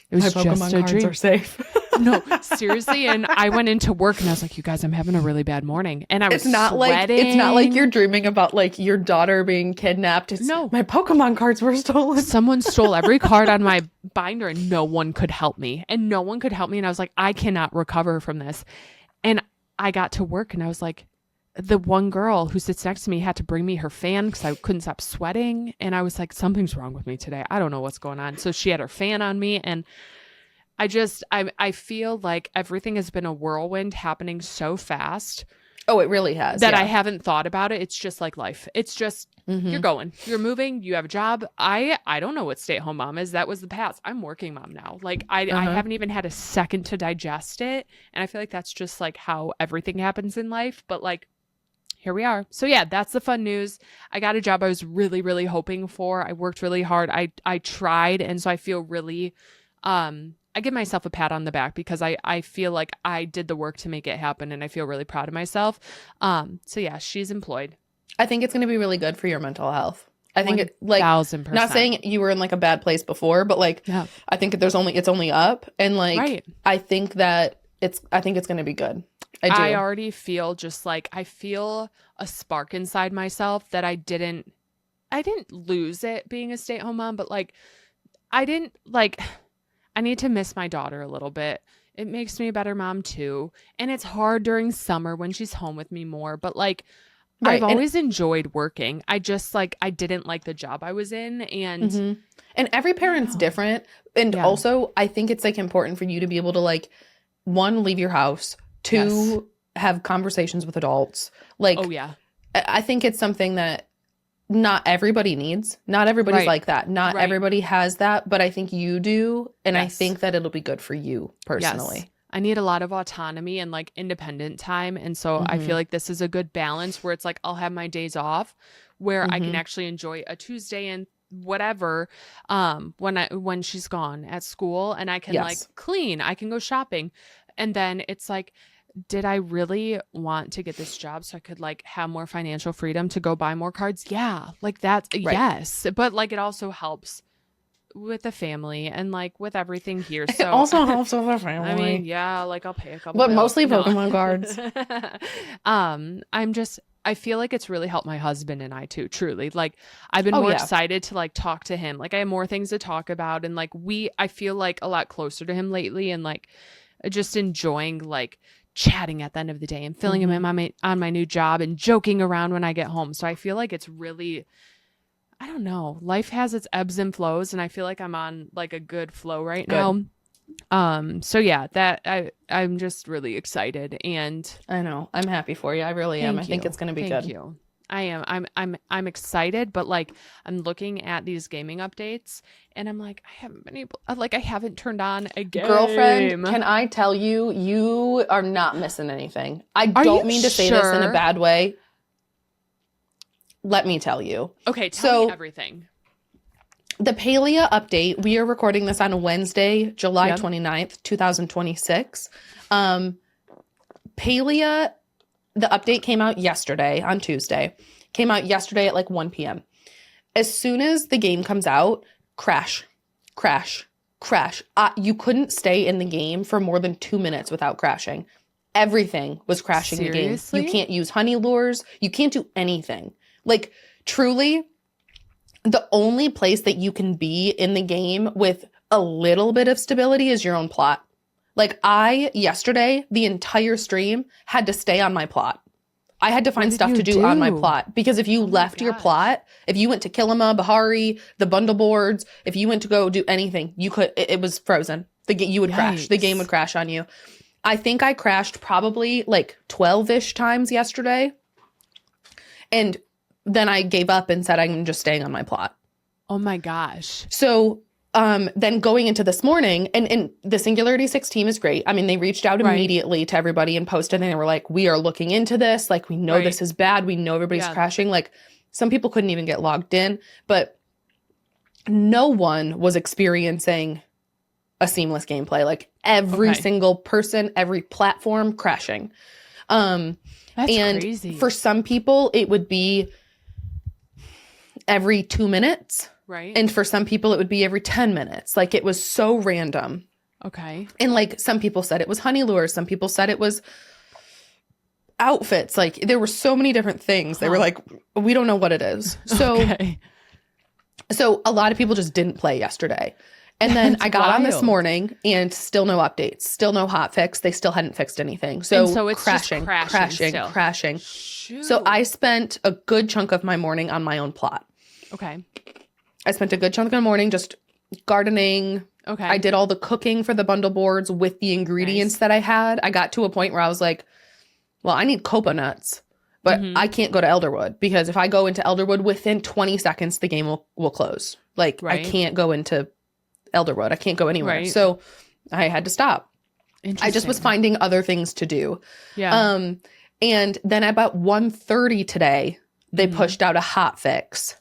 It was my just Pokemon a cards dream. Are safe. No, seriously. And I went into work and I was like, you guys, I'm having a really bad morning. And I was sweating. It's not like you're dreaming about like your daughter being kidnapped. No. My Pokemon cards were stolen. Someone stole every card on my binder and no one could help me. And I was like, I cannot recover from this. And I got to work and I was like, the one girl who sits next to me had to bring me her fan because I couldn't stop sweating. And I was like, something's wrong with me today. I don't know what's going on. So she had her fan on me. And I feel like everything has been a whirlwind happening so fast. Oh, it really has. That I haven't thought about it. It's just like life. It's just, you're going, you're moving, you have a job. I don't know what stay-at-home mom is. That was the past. I'm working mom now. Like I haven't even had a second to digest it. And I feel like that's just like how everything happens in life. But like, here we are. So yeah, that's the fun news. I got a job I was really, really hoping for. I worked really hard. I tried. And so I feel really, I give myself a pat on the back because I feel like I did the work to make it happen and I feel really proud of myself. So yeah, she's employed. I think it's going to be really good for your mental health. I think it like 1,000%. Not saying you were in like a bad place before, but like I think it's only up and like I think it's going to be good. I already feel just like I feel a spark inside myself that I didn't lose it being a stay-at-home mom, but like I need to miss my daughter a little bit it makes me a better mom too. And it's hard during summer when she's home with me more, but like Right. I've always enjoyed working. I just like I didn't like the job I was in, and and every parent's different. And also I think it's like important for you to be able to like, one, leave your house, two, have conversations with adults. Like, I think it's something that not everybody needs. Not everybody's like that. Not everybody has that, but I think you do. And I think that it'll be good for you personally. Yes. I need a lot of autonomy and like independent time. And so I feel like this is a good balance where it's like I'll have my days off where I can actually enjoy a Tuesday and whatever when she's gone at school, and I can like clean, I can go shopping. And then it's like, did I really want to get this job so I could like have more financial freedom to go buy more cards? Yeah, like that's yes. But like it also helps with the family and like with everything here. So it also helps with the family. I mean, yeah, like I'll pay a couple but bills. mostly Pokemon cards. I feel like it's really helped my husband and I too, truly. Like I've been more excited to like talk to him. Like I have more things to talk about, and like I feel like a lot closer to him lately, and like just enjoying like chatting at the end of the day and filling him in on my new job and joking around when I get home. So I feel like it's really, I don't know, life has its ebbs and flows, and I feel like I'm on like a good flow right now. So yeah, that I'm just really excited, and I know I'm happy for you. I really am. I think it's going to be good. Thank you. I am. I'm excited, but like I'm looking at these gaming updates and I'm like, I haven't turned on a game. Girlfriend, can I tell you, you are not missing anything. I don't mean to say this in a bad way. Let me tell you. Okay, tell me everything. The Palia update, we are recording this on a Wednesday, July 29th, 2026. Palia, the update came out yesterday on Tuesday. Came out yesterday at like 1 p.m. As soon as the game comes out, crash. You couldn't stay in the game for more than 2 minutes without crashing. Everything was crashing in the game. You can't use honey lures. You can't do anything. Like, truly, the only place that you can be in the game with a little bit of stability is your own plot. Like yesterday, the entire stream had to stay on my plot. I had to find stuff to do on my plot, because if you left your plot, if you went to Kilima, Bahari, the bundle boards, if you went to go do anything, it was frozen. You would crash. The game would crash on you. I think I crashed probably like 12-ish times yesterday. And then I gave up and said, I'm just staying on my plot. Oh my gosh. So then going into this morning, and the Singularity 6 team is great. I mean, they reached out immediately to everybody and posted, and they were like, we are looking into this. Like, we know this is bad. We know everybody's crashing. Like, some people couldn't even get logged in, but no one was experiencing a seamless gameplay. Like, every single person, every platform crashing. That's crazy. For some people, it would be every 2 minutes. Right. And for some people, it would be every 10 minutes. Like, it was so random. Okay. And like, some people said it was honey lures. Some people said it was outfits. Like, there were so many different things. They were like, we don't know what it is. So, so a lot of people just didn't play yesterday. And then I got on this morning and still no updates, still no hotfix. They still hadn't fixed anything. So it's crashing. Shoot. So I spent a good chunk of my morning on my own plot. Okay. I spent a good chunk of the morning just gardening. Okay. I did all the cooking for the bundle boards with the ingredients that I had. I got to a point where I was like, well, I need copa nuts, but I can't go to Elderwood, because if I go into Elderwood within 20 seconds, the game will close. Like, I can't go into Elderwood. I can't go anywhere. Right. So I had to stop. I just was finding other things to do. Yeah. And then about 1:30 today, they pushed out a hot fix.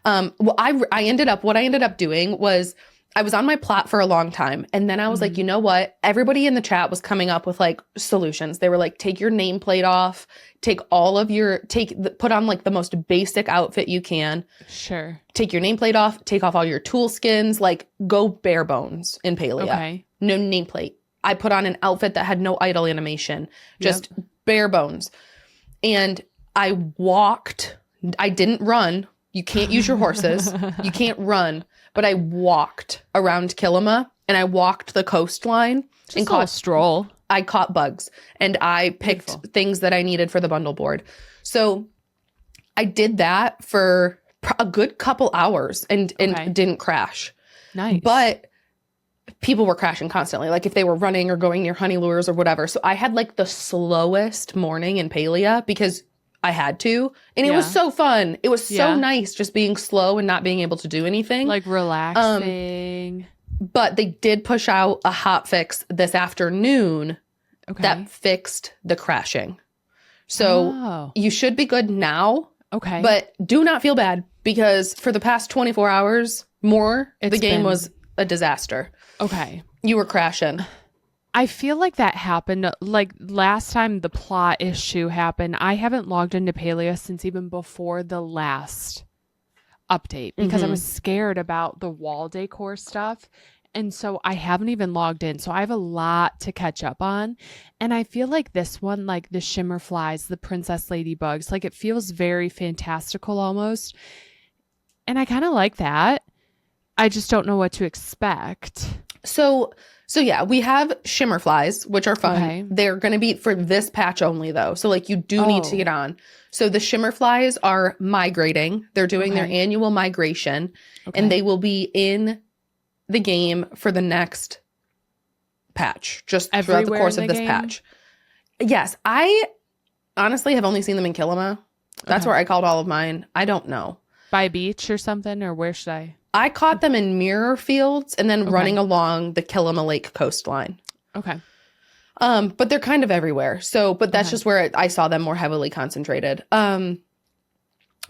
What I ended up doing was, I was on my plot for a long time. And then I was like, you know what? Everybody in the chat was coming up with like solutions. They were like, take your nameplate off, put on like the most basic outfit you can. Sure. Take your nameplate off, take off all your tool skins, like go bare bones in Palia. Okay. No nameplate. I put on an outfit that had no idle animation, just bare bones. And I walked. I didn't run. You can't use your horses. You can't run. But I walked around Kilima, and I walked the coastline and caught stroll. I caught bugs and I picked things that I needed for the bundle board. So I did that for a good couple hours and didn't crash. Nice. But people were crashing constantly, like if they were running or going near honey lures or whatever. So I had like the slowest morning in Palia because I had to. And it was so fun. It was so nice just being slow and not being able to do anything. Like relaxing. But they did push out a hot fix this afternoon that fixed the crashing. So you should be good now. Okay. But do not feel bad because for the past 24 hours the game was a disaster. Okay. You were crashing. I feel like that happened, like last time the plot issue happened, I haven't logged into Palia since even before the last update because I was scared about the wall decor stuff. And so I haven't even logged in. So I have a lot to catch up on. And I feel like this one, like the shimmer flies, the princess ladybugs, like it feels very fantastical almost. And I kind of like that. I just don't know what to expect. So yeah, we have shimmer flies, which are fun. Okay. They're going to be for this patch only though. So like you do need to get on. So the shimmer flies are migrating. They're doing their annual migration and they will be in the game for the next patch, just throughout the course of this patch. Yes, I honestly have only seen them in Kilima. That's where I called all of mine. I don't know. By a beach or something, or where should I? I caught them in mirror fields and then running along the Kilima Lake coastline. Okay. But they're kind of everywhere. So, but that's just where I saw them more heavily concentrated.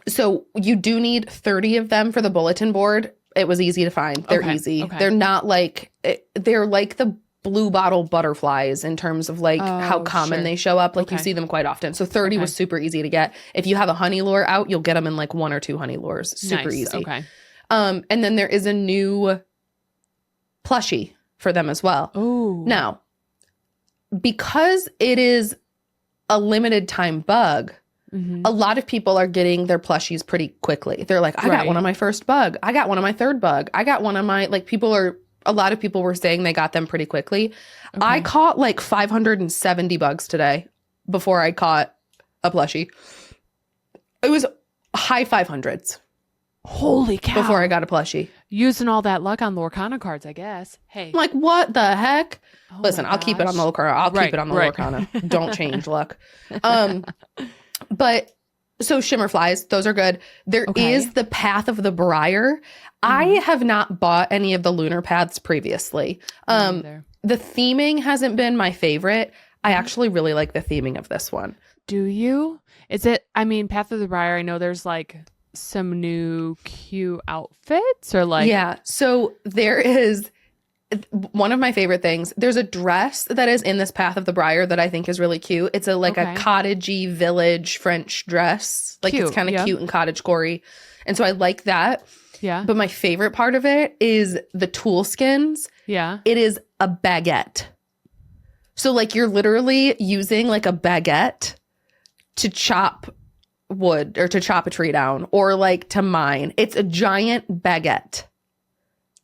So you do need 30 of them for the bulletin board. It was easy to find. They're easy. Okay. They're not like, they're like the blue bottle butterflies in terms of like how common they show up. Like you see them quite often. So 30 was super easy to get. If you have a honey lure out, you'll get them in like 1 or 2 honey lures. Super easy. Okay. And then there is a new plushie for them as well. Oh. Now, because it is a limited time bug, a lot of people are getting their plushies pretty quickly. They're like, I got one on my first bug. I got one on my third bug. I got one on my, like a lot of people were saying they got them pretty quickly. Okay. I caught like 570 bugs today before I caught a plushie. It was high 500s. Holy cow. Before I got a plushie. Using all that luck on Lorcana cards, I guess. Hey. I'm like, what the heck? Oh Listen, I'll keep it on the Lorcana. I'll keep it on the Lorcana. Don't change luck. But so shimmer flies, those are good. There is the Path of the Briar. I have not bought any of the lunar paths previously. The theming hasn't been my favorite. I actually really like the theming of this one. Do you? Is it, I mean, Path of the Briar, I know there's like some new cute outfits or like. Yeah. So there is one of my favorite things. There's a dress that is in this Path of the Briar that I think is really cute. It's a cottagey village French dress. Like cute. It's kind of cute and cottagecore. And so I like that. Yeah. But my favorite part of it is the tool skins. Yeah. It is a baguette. So like you're literally using like a baguette to chop wood or to chop a tree down or like to mine. It's a giant baguette.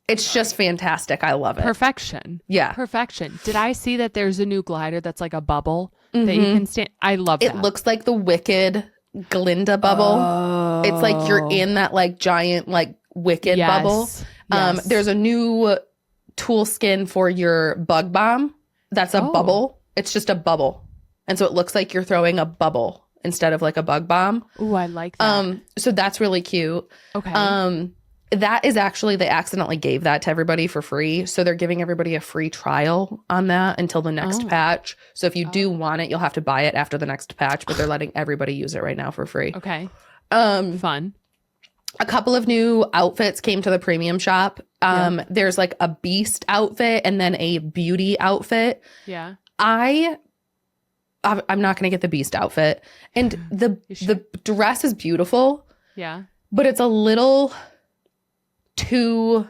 It's just fantastic. I love it. Perfection. Yeah. Perfection. Did I see that there's a new glider that's like a bubble that you can stand? I love that. It looks like the Wicked Glinda bubble. Oh. It's like you're in that like giant like Wicked bubble. Yes. There's a new tool skin for your bug bomb. That's a bubble. It's just a bubble. And so it looks like you're throwing a bubble instead of like a bug bomb. Ooh, I like that. So that's really cute. Okay. That is actually, they accidentally gave that to everybody for free. So they're giving everybody a free trial on that until the next patch. So if you do want it, you'll have to buy it after the next patch, but they're letting everybody use it right now for free. Okay. Fun. A couple of new outfits came to the premium shop. There's like a beast outfit and then a beauty outfit. Yeah. I'm not going to get the beast outfit. And the dress is beautiful. Yeah. But it's a little too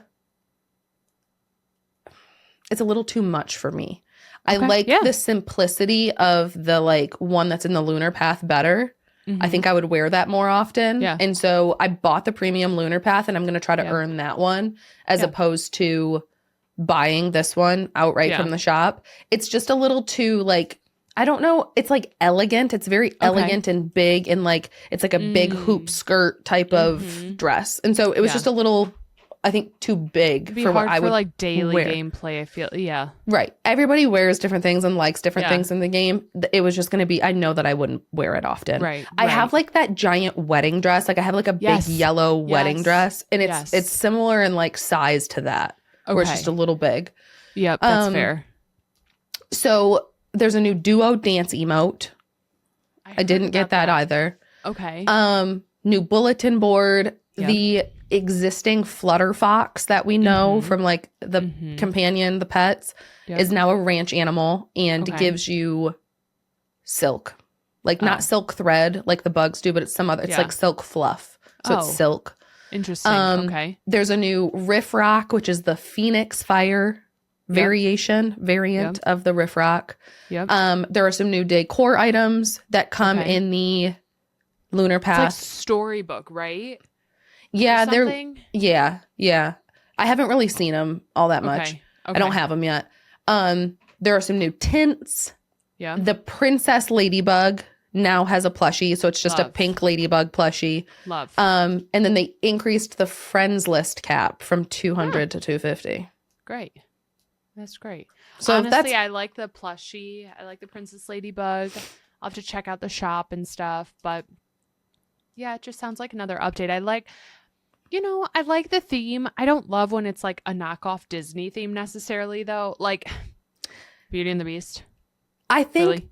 much for me. Okay. I like the simplicity of the like one that's in the lunar path better. I think I would wear that more often. Yeah. And so I bought the premium lunar path and I'm going to try to earn that one as opposed to buying this one outright from the shop. It's just a little too like, I don't know. It's like elegant. It's very elegant and big, and like it's like a big hoop skirt type of dress. And so it was just a little, I think, too big for what I would like daily wear. Gameplay. I feel right. Everybody wears different things and likes different things in the game. It was just going to be. I know that I wouldn't wear it often. Right. I have like that giant wedding dress. Like I have like a big yellow wedding dress, and it's similar in like size to that, where it's just a little big. Yep, that's fair. So. There's a new duo dance emote. I didn't get that either. Okay. New bulletin board. Yep. The existing Flutter Fox that we know from like the companion, the pets, is now a ranch animal and gives you silk. Like not silk thread like the bugs do, but it's some other. It's like silk fluff. So it's silk. Interesting. Okay. There's a new Riff Rock, which is the Phoenix Fire variant of the Riff Rock. Yep. There are some new decor items that come in the Lunar Pass. It's like storybook, right? Yeah, yeah. I haven't really seen them all that much. Okay. I don't have them yet. There are some new tints. Yeah. The Princess Ladybug now has a plushie, so it's just a pink ladybug plushie. Love. And then they increased the friends list cap from 200 to 250. Great. That's great. So honestly, I like the plushie. I like the Princess Ladybug. I'll have to check out the shop and stuff. But yeah, it just sounds like another update. I like the theme. I don't love when it's like a knockoff Disney theme necessarily, though. Like Beauty and the Beast. I think,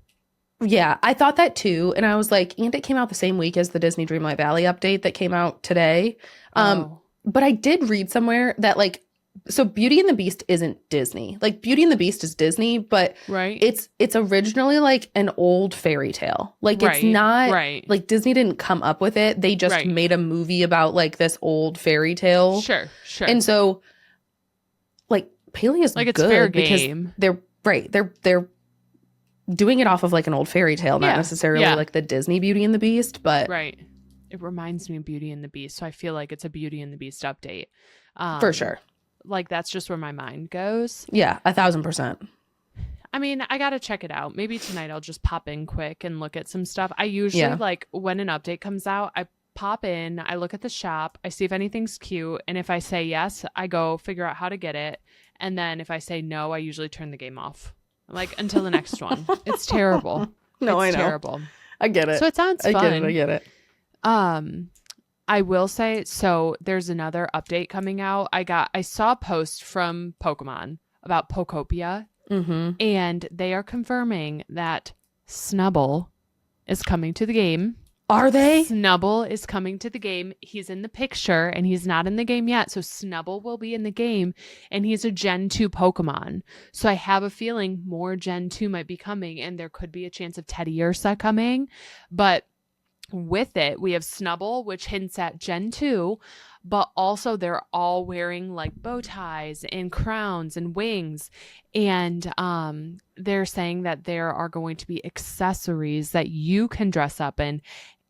yeah, I thought that too. And I was like, and it came out the same week as the Disney Dreamlight Valley update that came out today. But I did read somewhere that like, so Beauty and the Beast isn't Disney. Like Beauty and the Beast is Disney, but it's originally like an old fairy tale. Like it's not like Disney didn't come up with it. They just made a movie about like this old fairy tale. Sure. And so like Palia is like it's good fair because game. They're doing it off of like an old fairy tale, not necessarily like the Disney Beauty and the Beast, but it reminds me of Beauty and the Beast, so I feel like it's a Beauty and the Beast update. For sure. Like that's just where my mind goes. Yeah, 1,000%. I mean, I gotta check it out. Maybe tonight I'll just pop in quick and look at some stuff. I usually like when an update comes out, I pop in, I look at the shop, I see if anything's cute, and if I say yes, I go figure out how to get it. And then if I say no, I usually turn the game off. Like until the next one. It's terrible. No, it's I know. Terrible. I get it. So it sounds fun. I get it. I will say, so there's another update coming out. I saw a post from Pokemon about Pokopia, and they are confirming that Snubble is coming to the game. Are they? Snubble is coming to the game. He's in the picture, and he's not in the game yet, so Snubble will be in the game, and he's a Gen 2 Pokemon. So I have a feeling more Gen 2 might be coming, and there could be a chance of Teddiursa coming, but with it, we have Snubble, which hints at Gen 2, but also they're all wearing like bow ties and crowns and wings. And they're saying that there are going to be accessories that you can dress up in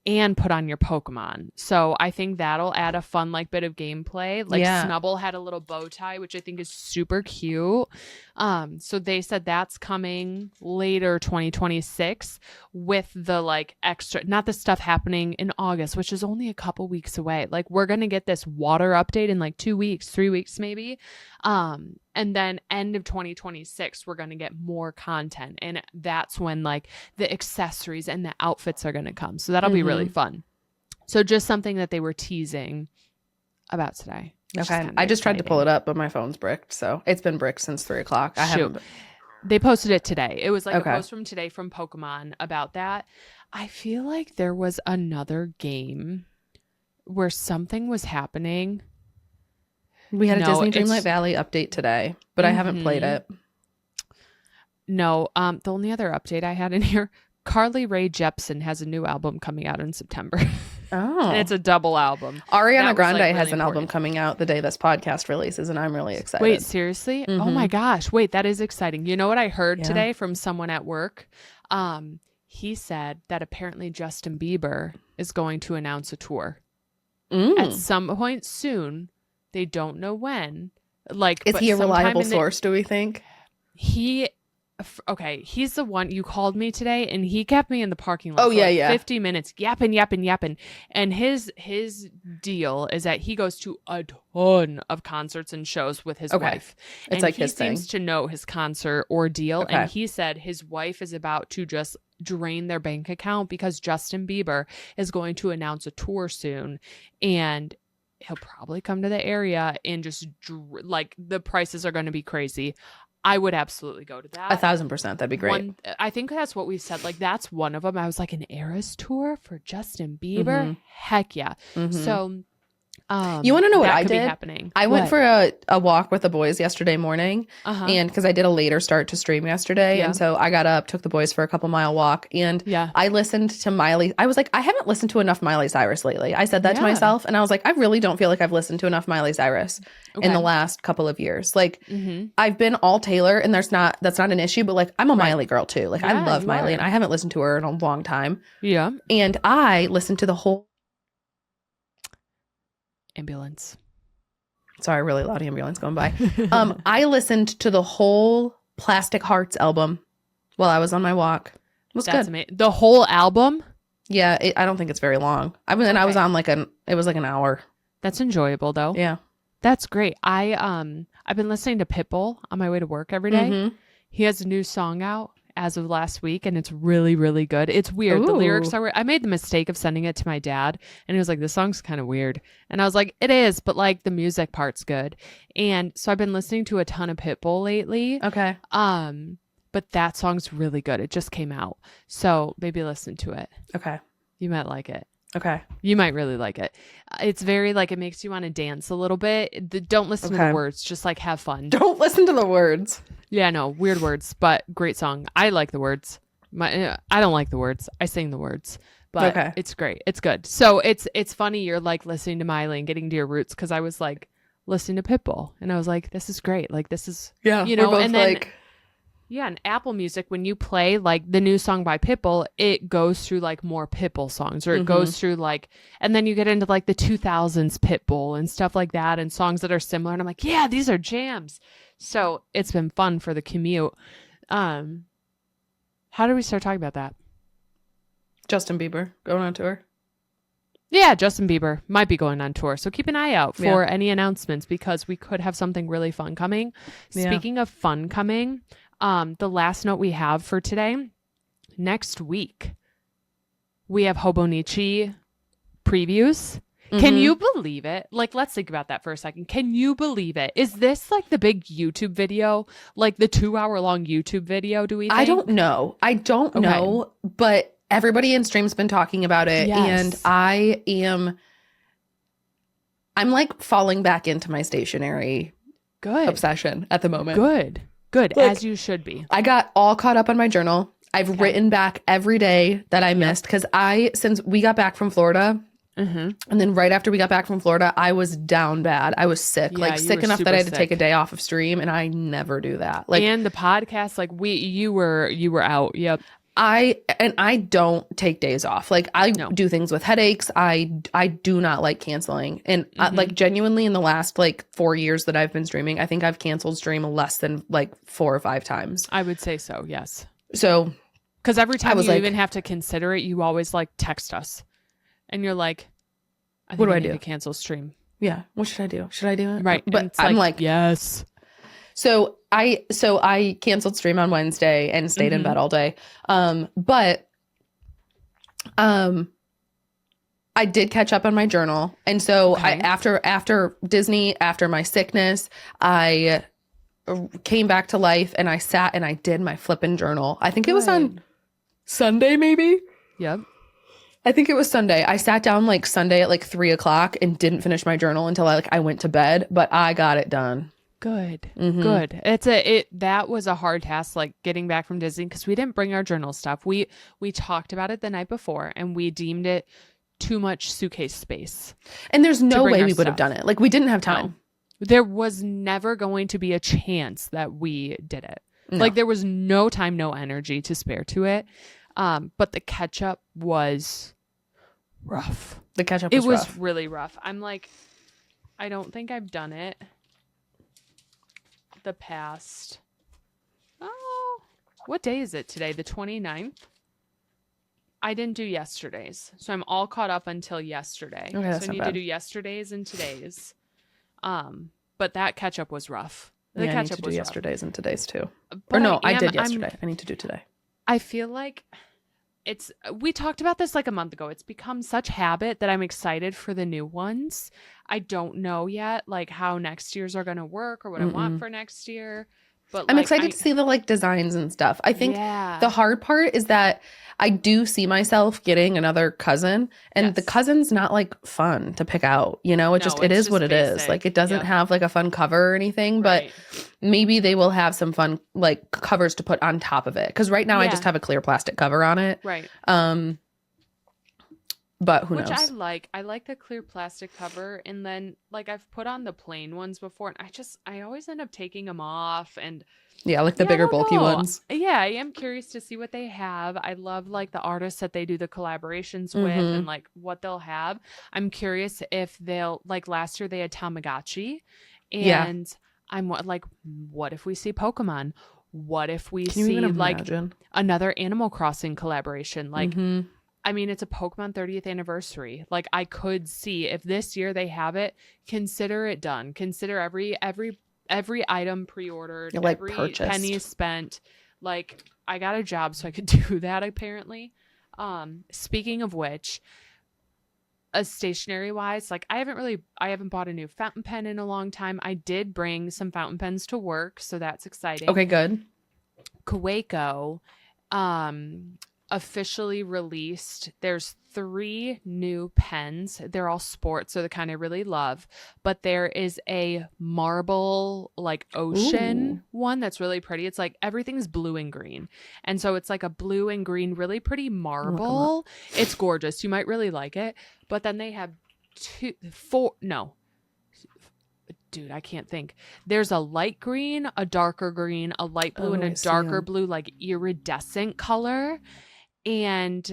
and put on your Pokemon. So I think that'll add a fun like bit of gameplay. Like Snubble had a little bow tie, which I think is super cute. So they said that's coming later 2026 with the like extra, not the stuff happening in August, which is only a couple weeks away. Like we're going to get this water update in like 2 weeks, 3 weeks maybe. And then end of 2026, we're going to get more content. And that's when like the accessories and the outfits are going to come. So that'll be really fun. So just something that they were teasing about today. Okay. I just tried to pull it up, but my phone's bricked. So it's been bricked since 3 o'clock. They posted it today. It was like a post from today from Pokemon about that. I feel like there was another game where something was happening. We had a Disney Dreamlight Valley update today, but I haven't played it. No, the only other update I had in here, Carly Rae Jepsen has a new album coming out in September. Oh. And it's a double album. Ariana Grande has an album coming out the day this podcast releases, and I'm really excited. Wait, seriously? Oh my gosh. Wait, that is exciting. You know what I heard today from someone at work? He said that apparently Justin Bieber is going to announce a tour at some point soon. They don't know when, Like, is he a reliable source, do we think? He's the one. You called me today and he kept me in the parking lot for 50 minutes yapping. And his deal is that he goes to a ton of concerts and shows with his wife. It's and like he his seems thing to know his concert ordeal. And he said his wife is about to just drain their bank account because Justin Bieber is going to announce a tour soon. And he'll probably come to the area and just like the prices are going to be crazy. I would absolutely go to that. 1,000%. That'd be great. I think that's what we said. Like, that's one of them. I was like, an Eras tour for Justin Bieber? Heck yeah. So, you want to know what I did? Happening. I went for a walk with the boys yesterday morning, and because I did a later start to stream yesterday, and so I got up, took the boys for a couple mile walk, and I listened to Miley. I was like, I haven't listened to enough Miley Cyrus lately. I said that to myself, and I was like, I really don't feel like I've listened to enough Miley Cyrus in the last couple of years. Like, I've been all Taylor, and that's not an issue, but like, I'm a Miley girl too. Like, I love Miley, and I haven't listened to her in a long time. Yeah, and I listened to the whole. Ambulance. Sorry, really loud ambulance going by. I listened to the whole Plastic Hearts album while I was on my walk. It was good. Amazing. The whole album? Yeah, I don't think it's very long. I was on it was like an hour. That's enjoyable though. Yeah. That's great. I've been listening to Pitbull on my way to work every day. He has a new song out as of last week, and it's really, really good. It's weird. The lyrics are weird. I made the mistake of sending it to my dad, and he was like, this song's kind of weird. And I was like, it is, but like the music part's good. And so I've been listening to a ton of Pitbull lately. Okay. But that song's really good. It just came out. So maybe listen to it. Okay. You might like it. Okay. You might really like it. It's very like, it makes you want to dance a little bit. Don't listen to the words. Just like have fun. Don't listen to the words. Yeah, no, weird words, but great song. I like the words. I don't like the words. I sing the words, but it's great. It's good. So it's funny. You're like listening to Miley and getting to your roots. Cause I was like listening to Pitbull and I was like, this is great. Like this is, you know, and then, like... and Apple Music, when you play like the new song by Pitbull, it goes through like more Pitbull songs, or it goes through like, and then you get into like the 2000s Pitbull and stuff like that, and songs that are similar. And I'm like, yeah, these are jams. So it's been fun for the commute. How did we start talking about that? Justin Bieber going on tour. Yeah, Justin Bieber might be going on tour. So keep an eye out for any announcements, because we could have something really fun coming. Speaking of fun coming, the last note we have for today, next week, we have Hobonichi previews. Can you believe it? Like, let's think about that for a second. Can you believe it? Is this like the big YouTube video? Like the 2-hour-long YouTube video, do we think? I don't know. I don't know, but everybody in stream's been talking about it. Yes. And I'm like falling back into my stationery obsession at the moment. Good. Like, as you should be. I got all caught up on my journal. I've written back every day that I missed, because since we got back from Florida, and then right after we got back from Florida, I was down bad. I was sick, like sick enough that I had to take a day off of stream, and I never do that. Like, and the podcast, like you were out. Yep. I don't take days off. Like, I do things with headaches. I do not like canceling. And like genuinely in the last like 4 years that I've been streaming, I think I've canceled stream less than like 4 or 5 times. I would say so. Yes. So, because every time you even have to consider it, you always like text us. And you're like, what do I do? To cancel stream. Yeah. What should I do? Should I do it? Right. But I'm like, yes. So I canceled stream on Wednesday and stayed in bed all day. But I did catch up on my journal. And so after Disney, after my sickness, I came back to life, and I sat and I did my flippin' journal. I think it was on Sunday, maybe. Yep. I think it was Sunday. I sat down like Sunday at like 3:00 and didn't finish my journal until I went to bed, but I got it done. Good. Good. That was a hard task, like getting back from Disney, because we didn't bring our journal stuff. We talked about it the night before, and we deemed it too much suitcase space. And there's no way we would have done it. Like, we didn't have time. No. There was never going to be a chance that we did it. No. Like, there was no time, no energy to spare to it. But the catch up was rough. It was really rough. I'm like, I don't think I've done it the past. Oh, what day is it today? The 29th? I didn't do yesterday's. So I'm all caught up until yesterday. Okay, so I need to do yesterday's and today's. But that catch up was rough. I need to do yesterday's and today's too. But or no, I did yesterday. I need to do today. I feel like we talked about this like a month ago. It's become such habit that I'm excited for the new ones. I don't know yet like how next year's are going to work or what I want for next year. But I'm excited to see the like designs and stuff. I think the hard part is that I do see myself getting another cousin, and the cousin's not like fun to pick out. You know, it is what it is. Like it doesn't have like a fun cover or anything, but maybe they will have some fun like covers to put on top of it. Because right now I just have a clear plastic cover on it. Right. But who knows? Which I like. I like the clear plastic cover, and then like I've put on the plain ones before, and I always end up taking them off, and like the bigger bulky ones. Yeah, I am curious to see what they have. I love like the artists that they do the collaborations with, and like what they'll have. I'm curious if they'll like last year they had Tamagotchi, and I'm like, what if we see Pokemon? What if we see like another Animal Crossing collaboration? Like. I mean, it's a Pokemon 30th anniversary. Like, I could see if this year they have it, consider it done. Consider every item pre-ordered, like every purchased. Penny spent. Like, I got a job so I could do that, apparently. Speaking of which, stationery wise, like I haven't bought a new fountain pen in a long time. I did bring some fountain pens to work, so that's exciting. Okay, good. Kaweco, officially released. There's 3 new pens. They're all sports, so the kind I really love. But there is a marble like ocean one that's really pretty. It's like everything's blue and green. And so it's like a blue and green, really pretty marble. It's gorgeous. You might really like it. But then they have dude, I can't think. There's a light green, a darker green, a light blue, and a darker blue, like iridescent color. And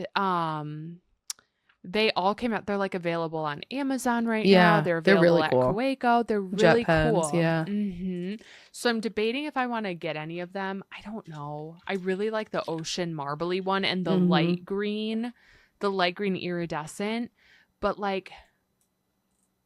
they all came out. They're like available on Amazon right now. They're available really at cool. Kaweco. They're really Jet pens, cool. Yeah. So I'm debating if I want to get any of them. I don't know. I really like the ocean marbly one and the light green iridescent. But like,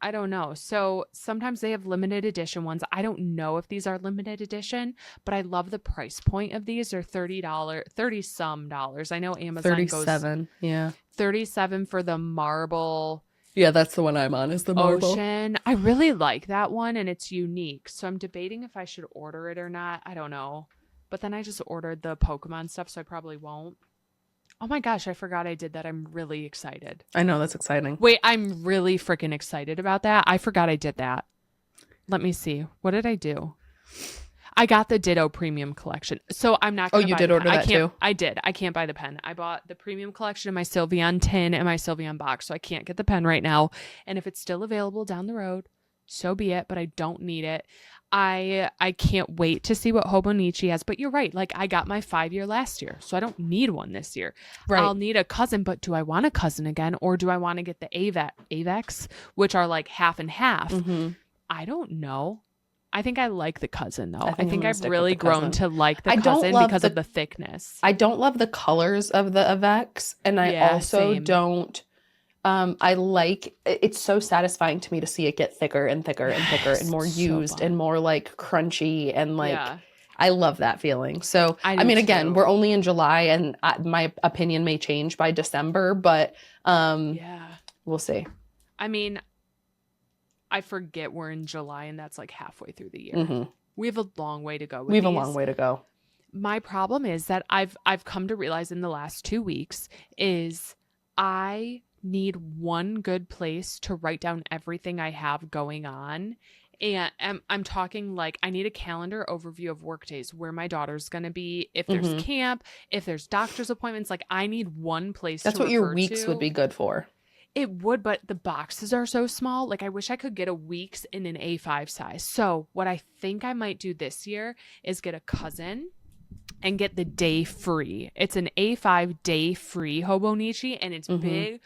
I don't know. So sometimes they have limited edition ones. I don't know if these are limited edition, but I love the price point of these. They're $30 some dollars. I know Amazon 37. goes 37 for the marble. Yeah, that's the one I'm on, is the marble. Ocean. I really like that one, and it's unique. So I'm debating if I should order it or not. I don't know. But then I just ordered the Pokemon stuff, so I probably won't. Oh my gosh, I forgot I did that. I'm really excited. I know, that's exciting. Wait, I'm really freaking excited about that. I forgot I did that. Let me see. What did I do? I got the Ditto Premium Collection. So I'm not going to buy you did order that too? I did. I can't buy the pen. I bought the Premium Collection in my Sylveon tin and my Sylveon box, so I can't get the pen right now. And if it's still available down the road, so be it, but I don't need it. I can't wait to see what Hobonichi has. But you're right. Like, I got my 5-year last year, so I don't need one this year. Right. I'll need a cousin, but do I want a cousin again? Or do I want to get the Avex, which are like half and half? I don't know. I think I like the cousin, though. I think I've really grown to like the cousin because of the thickness. I don't love the colors of the Avex, and I also don't... I like, it's so satisfying to me to see it get thicker and thicker and thicker and more used and more like crunchy and like, I love that feeling. So, I mean, again, we're only in July and my opinion may change by December, but we'll see. I mean, I forget we're in July and that's like halfway through the year. We have a long way to go with these. A long way to go. My problem is that I've come to realize in the last 2 weeks is I need one good place to write down everything I have going on. And I'm talking like I need a calendar overview of work days, where my daughter's going to be, if there's camp, if there's doctor's appointments. Like, I need one place That's what your weeks would be good for. It would, but the boxes are so small. Like, I wish I could get a weeks in an A5 size. So what I think I might do this year is get a cousin and get the day free. It's an A5 day free Hobonichi, and it's big.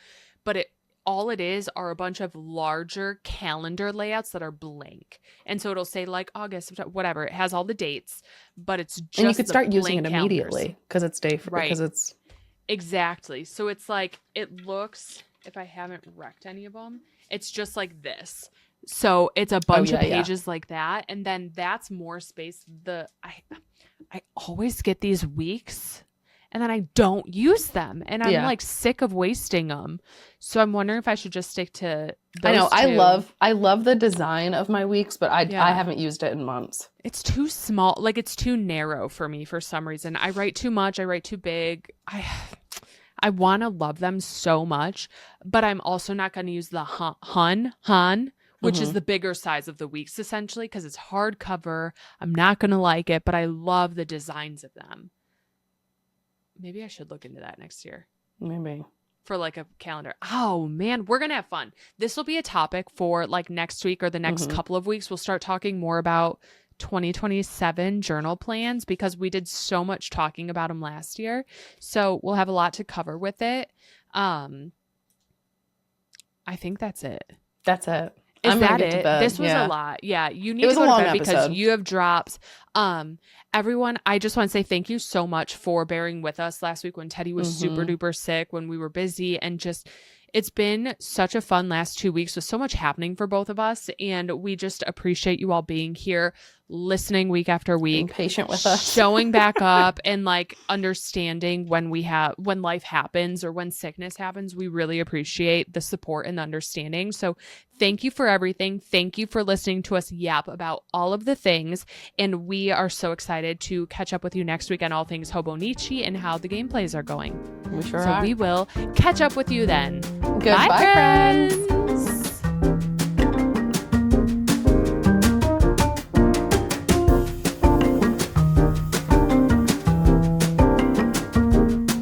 But all it is are a bunch of larger calendar layouts that are blank. And so it'll say like August, September, whatever. It has all the dates, but it's just and you could start using it calendars. immediately because it's because it's exactly. So it's like, it looks, if I haven't wrecked any of them, it's just like this. So it's a bunch of pages like that, and then that's more space. I always get these weeks and then I don't use them, and I'm like sick of wasting them. So I'm wondering if I should just stick to those I know. two. I love the design of my weeks, but I haven't used it in months. It's too small. Like, it's too narrow for me for some reason. I write too much. I write too big. I want to love them so much, but I'm also not going to use the Han, which is the bigger size of the weeks, essentially, because it's hardcover. I'm not going to like it, but I love the designs of them. Maybe I should look into that next year. Maybe. For like a calendar. Oh, man, we're going to have fun. This will be a topic for like next week or the next couple of weeks. We'll start talking more about 2027 journal plans because we did so much talking about them last year. So we'll have a lot to cover with it. I think that's it. That's it. Is that it? This was a lot. Yeah. You need to go to bed because you have drops. Everyone, I just want to say thank you so much for bearing with us last week when Teddy was super duper sick, when we were busy, and just, it's been such a fun last 2 weeks with so much happening for both of us. And we just appreciate you all being here, listening week after week, being patient with us, showing back up, and like understanding when life happens or when sickness happens. We really appreciate the support and the understanding. So thank you for everything. Thank you for listening to us yap about all of the things. And we are so excited to catch up with you next week on all things Hobonichi and how the gameplays are going. We sure are. So we will catch up with you then. Goodbye, friends.